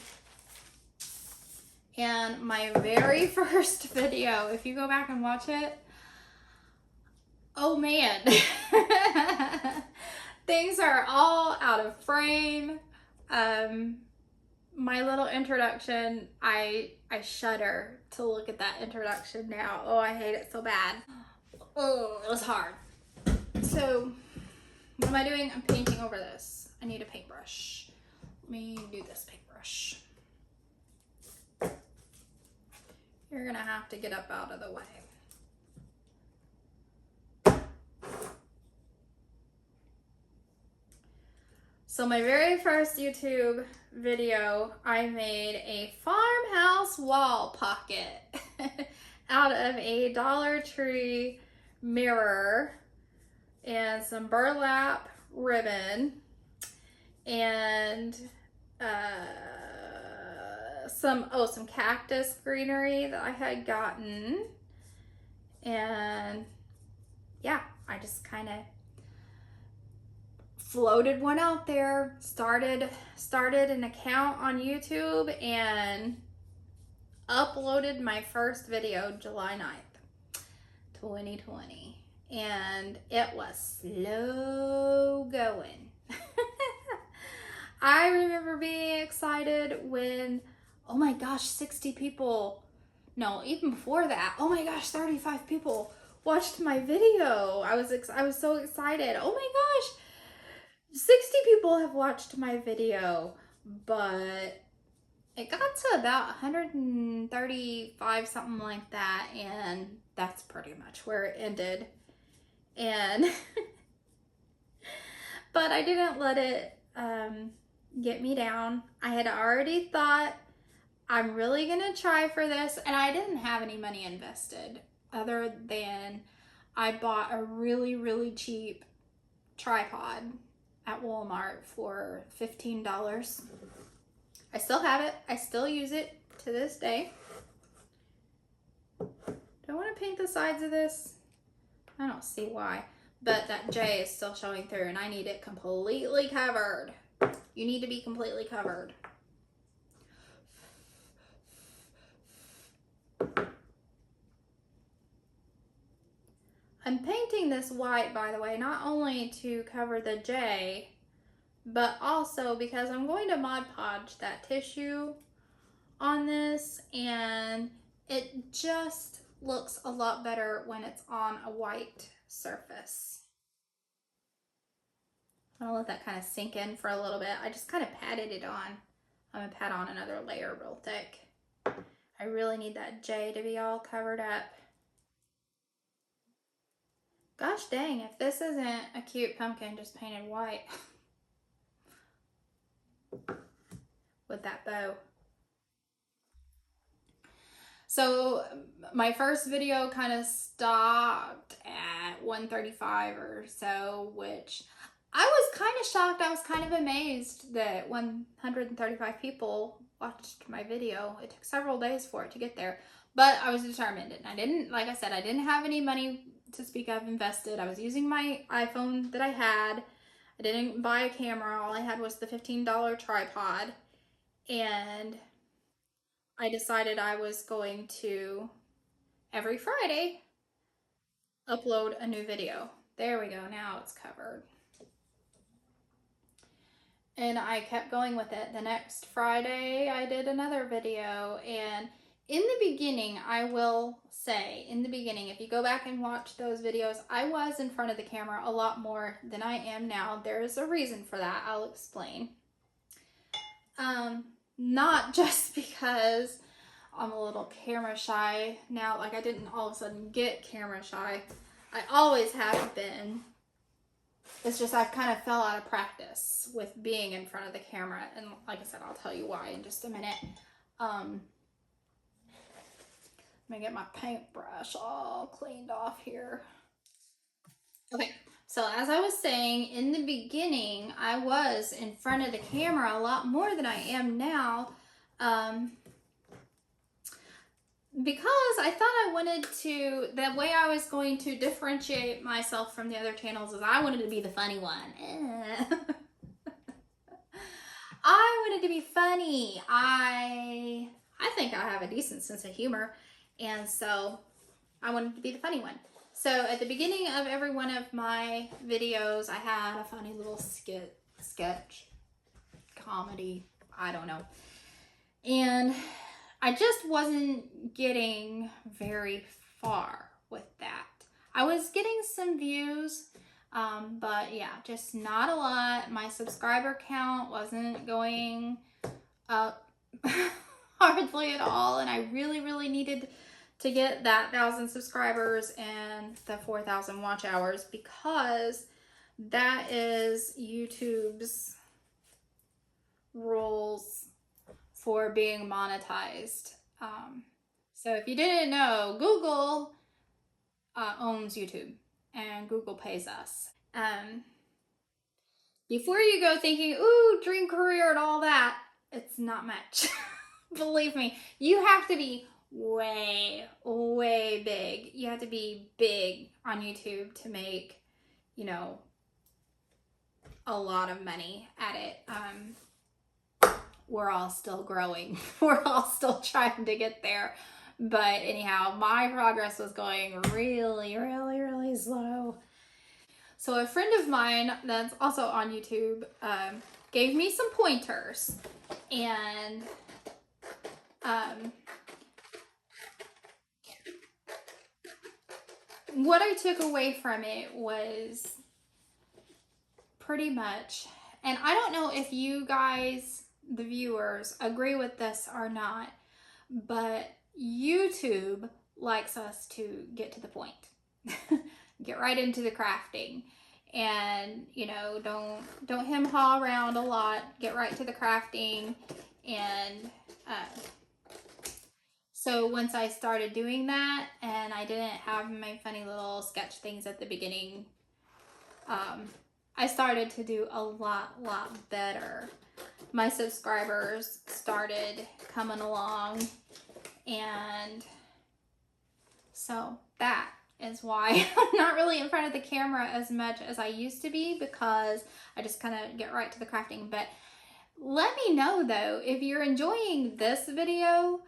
And my very first video, if you go back and watch it, oh man. Things are all out of frame. My little introduction, I shudder to look at that introduction now. Oh, I hate it so bad. Oh, it was hard. So, what am I doing? I'm painting over this. I need a paintbrush. Let me do this paintbrush. You're gonna have to get up out of the way. So my very first YouTube video, I made a farmhouse wall pocket out of a Dollar Tree mirror and some burlap ribbon and some cactus greenery that I had gotten. And yeah, I just kind of floated one out there, started an account on YouTube and uploaded my first video July 9th, 2020. And it was slow going. I remember being excited when, oh my gosh, 60 people, no, even before that, oh my gosh, 35 people watched my video. I was so excited. Oh my gosh, 60 people have watched my video, but it got to about 135, something like that, and that's pretty much where it ended. And but I didn't let it get me down. I had already thought, I'm really gonna try for this, and I didn't have any money invested other than I bought a really cheap tripod at Walmart for $15. I still have it. I still use it to this day. Do I want to paint the sides of this? I don't see why, but that J is still showing through and I need it completely covered. You need to be completely covered. I'm painting this white, by the way, not only to cover the J, but also because I'm going to Mod Podge that tissue on this, and it just looks a lot better when it's on a white surface. I'll let that kind of sink in for a little bit. I just kind of patted it on. I'm gonna pat on another layer real thick. I really need that J to be all covered up. Gosh dang, if this isn't a cute pumpkin just painted white with that bow. So my first video kind of stopped at 135 or so, which I was kind of shocked. I was kind of amazed that 135 people watched my video. It took several days for it to get there, but I was determined, and I didn't, like I said, I didn't have any money to speak of invested. I was using my iPhone that I had. I didn't buy a camera. All I had was the $15 tripod, and I decided I was going to, every Friday, upload a new video. There we go, now it's covered. And I kept going with it. The next Friday, I did another video, and in the beginning, I will say, in the beginning, if you go back and watch those videos, I was in front of the camera a lot more than I am now. There's a reason for that. I'll explain. Not just because I'm a little camera shy now, like I didn't all of a sudden get camera shy. I always have been. It's just I kind of fell out of practice with being in front of the camera, and like I said, I'll tell you why in just a minute. Let me get my paintbrush all cleaned off here. Okay, so as I was saying, in the beginning, I was in front of the camera a lot more than I am now, because I thought I wanted to, the way I was going to differentiate myself from the other channels is I wanted to be the funny one. I wanted to be funny. I think I have a decent sense of humor, and so I wanted to be the funny one. So at the beginning of every one of my videos, I had a funny little sketch, comedy, I don't know. And I just wasn't getting very far with that. I was getting some views, but yeah, just not a lot. My subscriber count wasn't going up hardly at all, and I really, really needed to get that 1,000 subscribers and the 4,000 watch hours, because that is YouTube's rules for being monetized. So if you didn't know, Google owns YouTube, and Google pays us. Before you go thinking, ooh, dream career and all that, it's not much. Believe me, you have to be way, way big. You have to be big on YouTube to make, you know, a lot of money at it. We're all still growing. We're all still trying to get there. But anyhow, my progress was going really, really, really slow. So a friend of mine that's also on YouTube gave me some pointers, and what I took away from it was pretty much, and I don't know if you guys, the viewers, agree with this or not, but YouTube likes us to get to the point. Get right into the crafting, and you know, don't hem-haw around a lot. Get right to the crafting. And so once I started doing that, and I didn't have my funny little sketch things at the beginning, I started to do a lot better. My subscribers started coming along, and so that is why I'm not really in front of the camera as much as I used to be, because I just kind of get right to the crafting. But let me know though, if you're enjoying this video,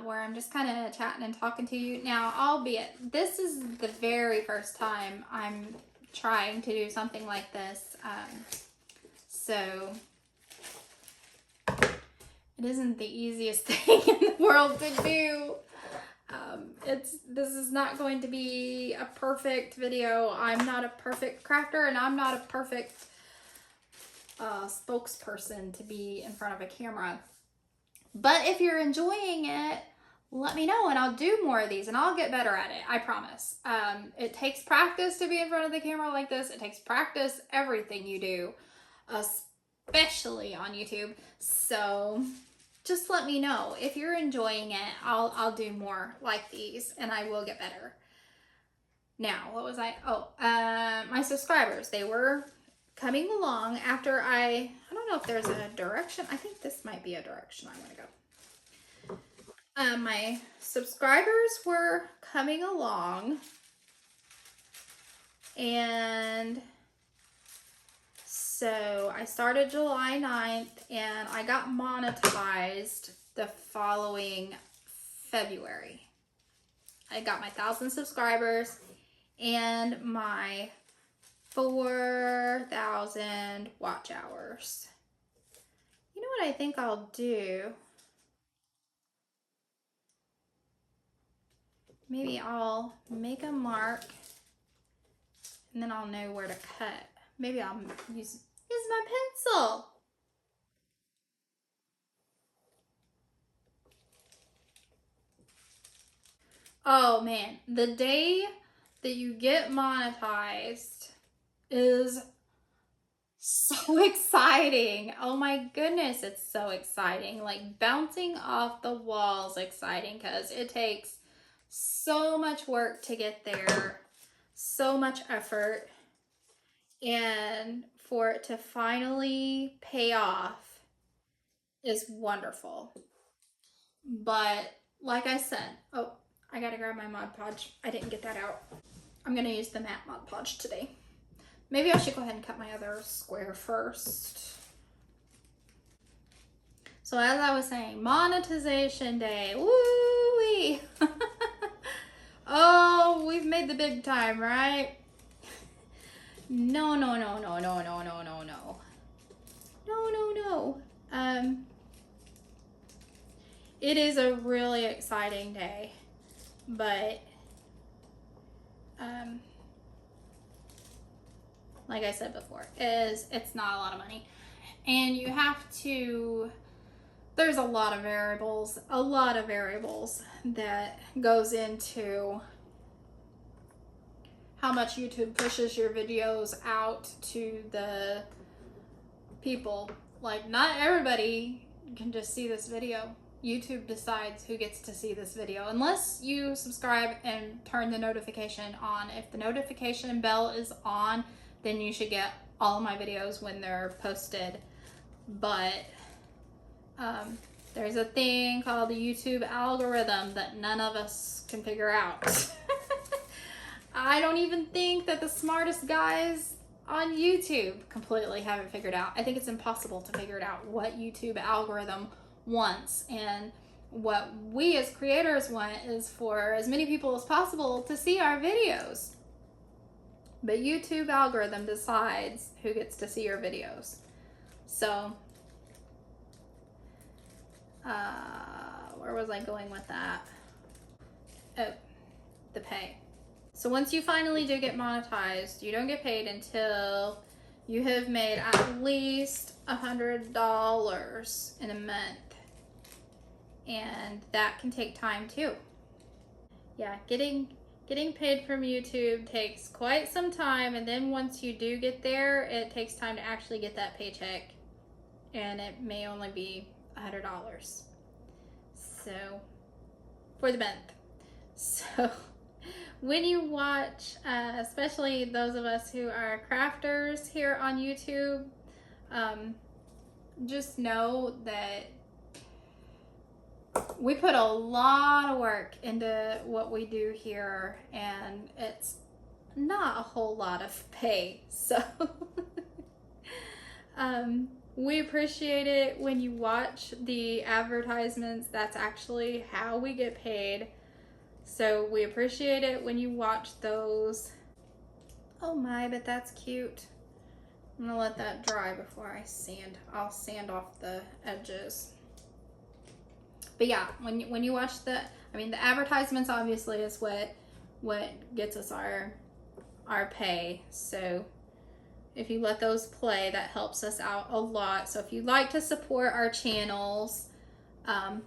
where I'm just kind of chatting and talking to you. Now, albeit, this is the very first time I'm trying to do something like this. So it isn't the easiest thing in the world to do. This is not going to be a perfect video. I'm not a perfect crafter, and I'm not a perfect spokesperson to be in front of a camera. But if you're enjoying it, let me know and I'll do more of these and I'll get better at it. I promise. It takes practice to be in front of the camera like this. It takes practice everything you do, especially on YouTube. So just let me know if you're enjoying it. I'll do more like these and I will get better. Now, what was I? Oh, my subscribers, they were coming along after I don't know if there's a direction. I think this might be a direction I want to go. My subscribers were coming along, and so I started July 9th and I got monetized the following February. I got my 1,000 subscribers and my 4,000 watch hours. You know what I think I'll do? Maybe I'll make a mark and then I'll know where to cut. Maybe I'll use my pencil. Oh man, the day that you get monetized is so exciting. Oh my goodness, it's so exciting. Like bouncing off the walls exciting, because it takes so much work to get there, so much effort, and for it to finally pay off is wonderful. But like I said, oh, I gotta grab my Mod Podge. I didn't get that out. I'm gonna use the matte Mod Podge today. Maybe I should go ahead and cut my other square first. So as I was saying, monetization day. Woo-wee! Oh, we've made the big time, right? No, no, no, no, no, no, no, no, no. No, no, no. It is a really exciting day, but like I said before, it's not a lot of money, and you have to, there's a lot of variables that goes into how much YouTube pushes your videos out to the people. Like, not everybody can just see this video. YouTube decides who gets to see this video, unless you subscribe and turn the notification on. If the notification bell is on, then you should get all of my videos when they're posted. But there's a thing called the YouTube algorithm that none of us can figure out. I don't even think that the smartest guys on YouTube completely have it figured out. I think it's impossible to figure it out what YouTube algorithm wants, and what we as creators want is for as many people as possible to see our videos. But YouTube algorithm decides who gets to see your videos. So, where was I going with that? Oh, the pay. So once you finally do get monetized, you don't get paid until you have made at least $100 in a month. And that can take time too. Yeah, getting paid from YouTube takes quite some time, and then once you do get there, it takes time to actually get that paycheck, and it may only be $100. So, for the month. So, when you watch, especially those of us who are crafters here on YouTube, just know that we put a lot of work into what we do here, and it's not a whole lot of pay. So We appreciate it when you watch the advertisements. That's actually how we get paid. So we appreciate it when you watch those. Oh my, but that's cute. I'm gonna let that dry before I sand. I'll sand off the edges. But yeah, when you watch the advertisements obviously is what gets us our pay. So if you let those play, that helps us out a lot. So if you'd like to support our channels,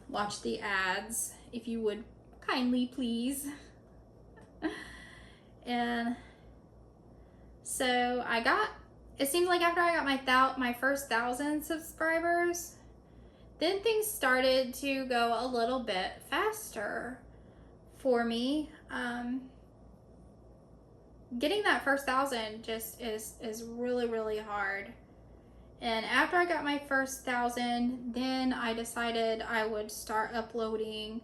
watch the ads if you would kindly, please. And so it seems like after I got my first 1,000 subscribers, then things started to go a little bit faster for me. Getting that first 1,000 just is really, really hard. And after I got my first 1,000, then I decided I would start uploading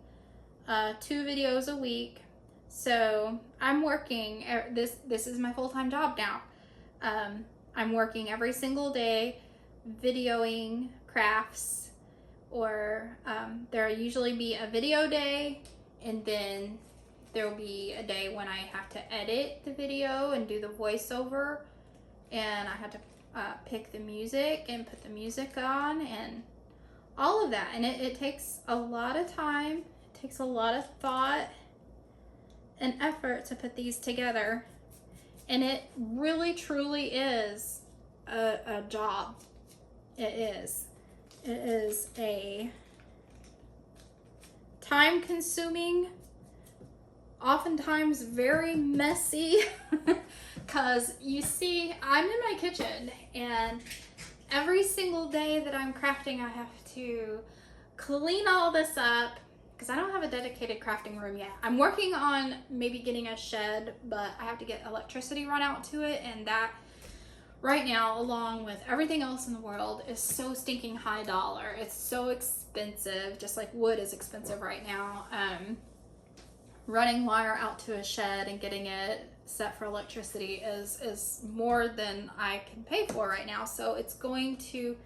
2 videos a week. So I'm working, this is my full-time job now. I'm working every single day videoing crafts, or there'll usually be a video day, and then there will be a day when I have to edit the video and do the voiceover, and I have to pick the music and put the music on and all of that. And it takes a lot of time, it takes a lot of thought and effort to put these together. And it really truly is a job. It is. It is a time-consuming, oftentimes very messy, because you see, I'm in my kitchen, and every single day that I'm crafting, I have to clean all this up, because I don't have a dedicated crafting room yet. I'm working on maybe getting a shed, but I have to get electricity run out to it, and that right now, along with everything else in the world, is so stinking high dollar. It's so expensive, just like wood is expensive right now. Running wire out to a shed and getting it set for electricity is more than I can pay for right now. So it's going to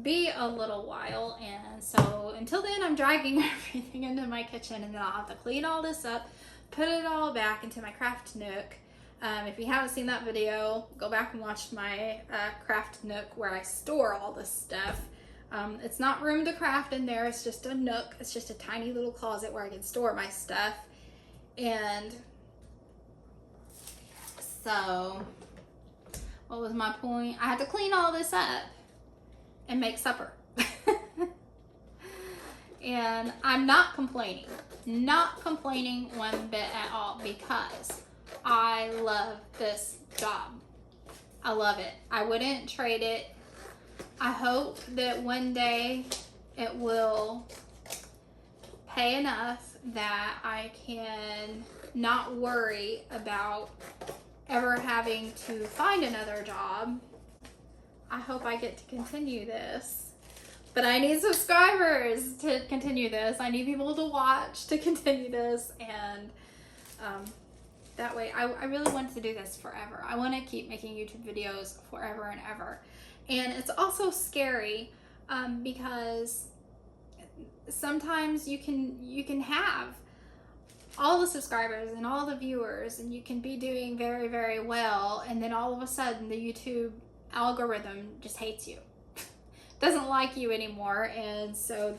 be a little while, and so until then I'm dragging everything into my kitchen, and then I'll have to clean all this up, put it all back into my craft nook. If you haven't seen that video, go back and watch my craft nook where I store all this stuff. It's not room to craft in there, it's just a nook. It's just a tiny little closet where I can store my stuff. And so, what was my point? I had to clean all this up and make supper. And I'm not complaining one bit at all, because I love this job. I love it. I wouldn't trade it. I hope that one day it will pay enough that I can not worry about ever having to find another job. I hope I get to continue this. But I need subscribers to continue this. I need people to watch to continue this, and that way I really want to do this forever. I want to keep making YouTube videos forever and ever. And it's also scary because sometimes you can have all the subscribers and all the viewers, and you can be doing very, very well, and then all of a sudden the YouTube algorithm just hates you. Doesn't like you anymore, and so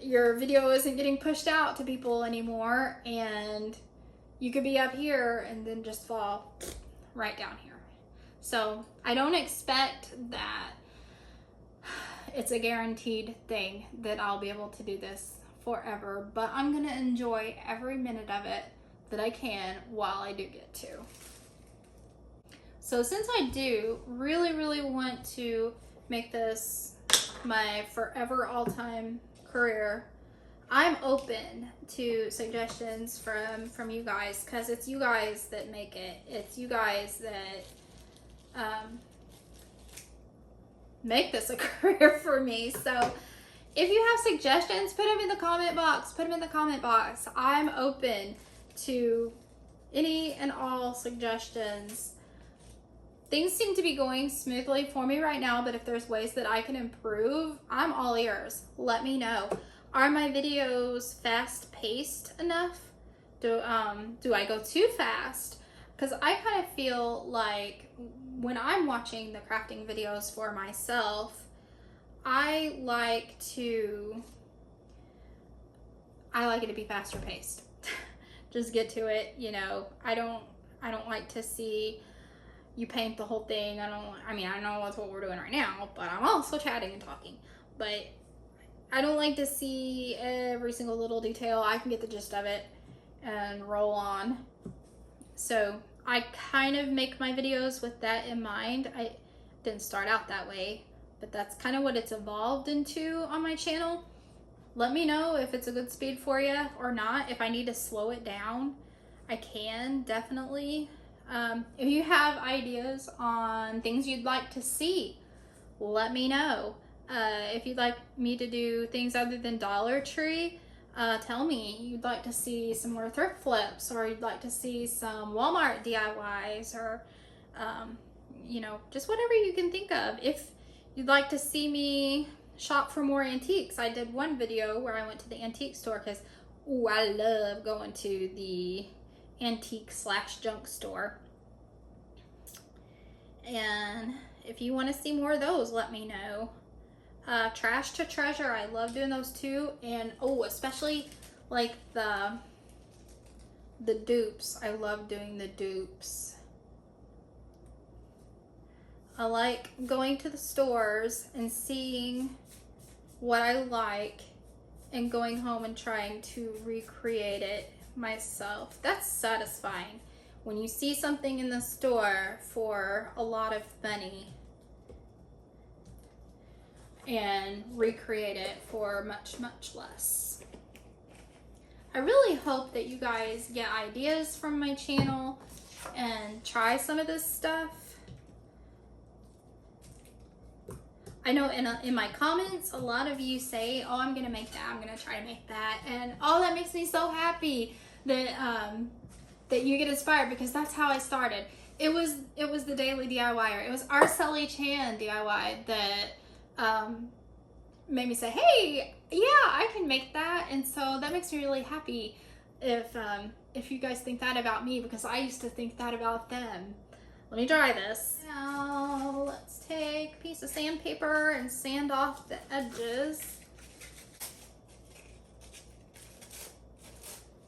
your video isn't getting pushed out to people anymore, and you could be up here and then just fall right down here. So I don't expect that it's a guaranteed thing that I'll be able to do this forever, but I'm gonna enjoy every minute of it that I can while I do get to. So since I do really, really want to make this my forever all-time career, I'm open to suggestions from you guys, because it's you guys that make it. It's you guys that make this a career for me. So if you have suggestions, put them in the comment box. I'm open to any and all suggestions. things seem to be going smoothly for me right now, but if there's ways that I can improve, I'm all ears. Let me know. Are my videos fast-paced enough? Do I go too fast? Because I kind of feel like when I'm watching the crafting videos for myself, I like it to be faster paced. Just get to it, you know. I don't like to see you paint the whole thing. I know that's what we're doing right now, but I'm also chatting and talking. But I don't like to see every single little detail. I can get the gist of it and roll on. So I kind of make my videos with that in mind. I didn't start out that way, but that's kind of what it's evolved into on my channel. Let me know if it's a good speed for you or not. If I need to slow it down, I can, definitely. If you have ideas on things you'd like to see, let me know. If you'd like me to do things other than Dollar Tree, tell me. You'd like to see some more thrift flips, or you'd like to see some Walmart DIYs, or you know, just whatever you can think of. If you'd like to see me shop for more antiques, I did one video where I went to the antique store because I love going to the antique / junk store. And if you want to see more of those, let me know. Trash to treasure, I love doing those too. And especially like the dupes. I love doing the dupes. I like going to the stores and seeing what I like and going home and trying to recreate it myself. That's satisfying when you see something in the store for a lot of money and recreate it for much, much less. I really hope that you guys get ideas from my channel and try some of this stuff. I know in my comments, a lot of you say, oh, I'm gonna make that, I'm gonna try to make that. And that makes me so happy that that you get inspired, because that's how I started. It was the Daily DIYer. It was Arceli Chan DIY that made me say, hey, yeah, I can make that. And so that makes me really happy if you guys think that about me, because I used to think that about them. Let me dry this. Now let's take a piece of sandpaper and sand off the edges.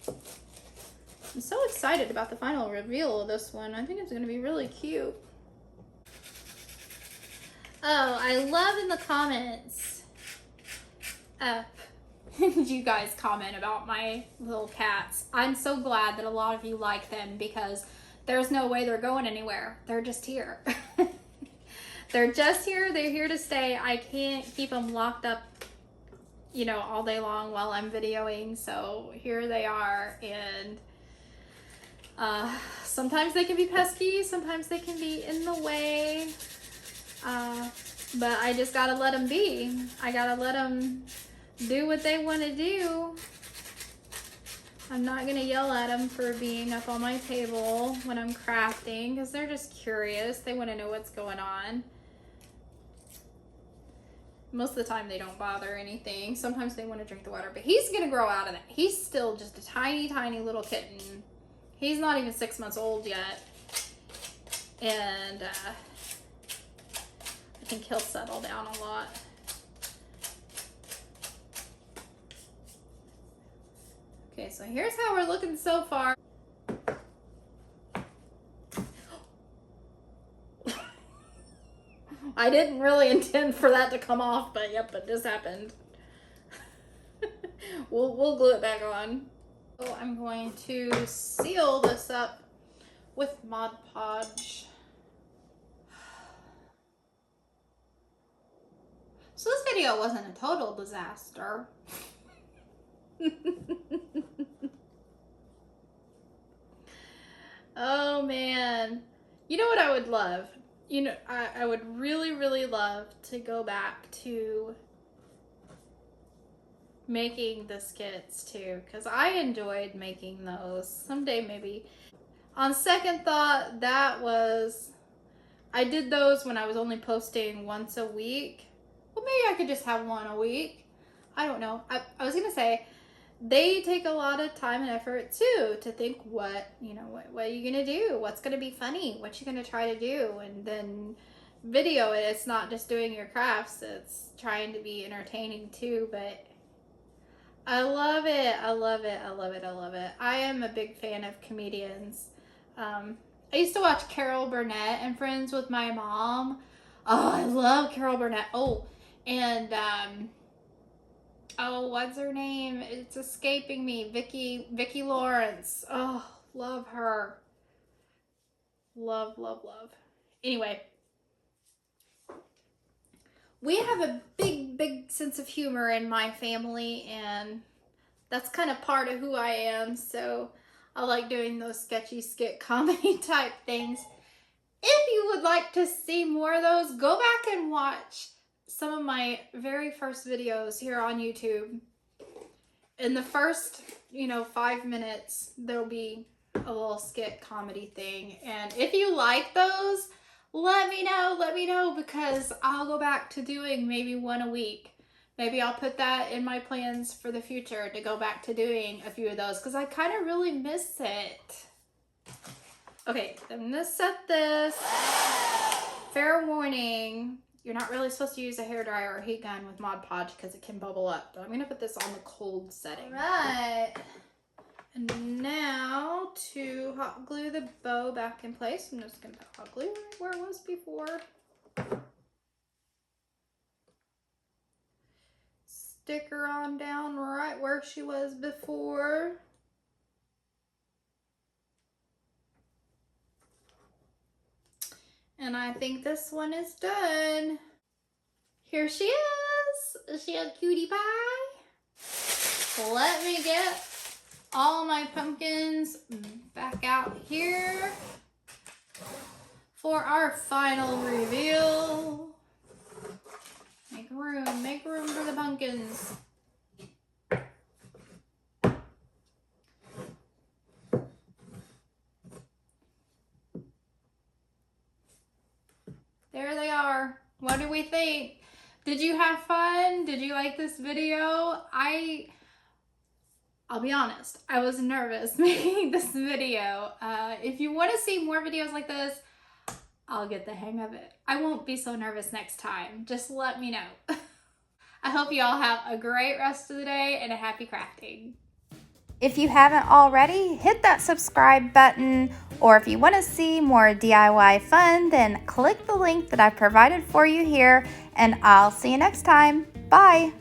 I'm so excited about the final reveal of this one. I think it's gonna be really cute. Oh, I love in the comments. You guys comment about my little cats. I'm so glad that a lot of you like them, because there's no way they're going anywhere. They're just here. They're just here. They're here to stay. I can't keep them locked up, you know, all day long while I'm videoing. So here they are. And sometimes they can be pesky. Sometimes they can be in the way. But I just gotta let them be. I gotta let them do what they want to do. I'm not gonna yell at them for being up on my table when I'm crafting, because they're just curious. They want to know what's going on. Most of the time they don't bother anything. Sometimes they want to drink the water, but he's gonna grow out of that. He's still just a tiny, tiny little kitten. He's not even 6 months old yet. And I think he'll settle down a lot. Okay, so here's how we're looking so far. I didn't really intend for that to come off, but yep, it just happened. We'll glue it back on. So I'm going to seal this up with Mod Podge. So this video wasn't a total disaster. Oh man, you know what I would love? You know, I would really, really love to go back to making the skits too, because I enjoyed making those. Someday maybe. On second thought, that was, I did those when I was only posting once a week. Well, maybe I could just have one a week. I don't know. I was gonna say, they take a lot of time and effort too to think what are you gonna do? What's gonna be funny? What you gonna try to do? And then video it. It's not just doing your crafts, it's trying to be entertaining too, but I love it. I love it. I love it. I love it. I am a big fan of comedians. I used to watch Carol Burnett and Friends with my mom. Oh, I love Carol Burnett. Oh, and oh, what's her name? It's escaping me. Vicki Lawrence. Oh, love her. Love, love, love. Anyway, we have a big sense of humor in my family, and that's kind of part of who I am. So I like doing those sketchy skit comedy type things. If you would like to see more of those, go back and watch some of my very first videos here on YouTube. In the first, 5 minutes, there'll be a little skit comedy thing. And if you like those, let me know, because I'll go back to doing maybe one a week. Maybe I'll put that in my plans for the future to go back to doing a few of those, because I kind of really miss it. Okay, I'm gonna set this. Fair warning, you're not really supposed to use a hairdryer or heat gun with Mod Podge because it can bubble up. But I'm gonna put this on the cold setting. All right. And now to hot glue the bow back in place, I'm just gonna put hot glue right where it was before. Stick her on down right where she was before. And I think this one is done. Here she is. Is she a cutie pie? Let me get all my pumpkins back out here for our final reveal. Make room for the pumpkins. There they are. What do we think? Did you have fun? Did you like this video? I'll be honest, I was nervous making this video. If you want to see more videos like this, I'll get the hang of it. I won't be so nervous next time. Just let me know. I hope you all have a great rest of the day and a happy crafting. If you haven't already, hit that subscribe button, or if you want to see more DIY fun, then click the link that I've provided for you here, and I'll see you next time. Bye!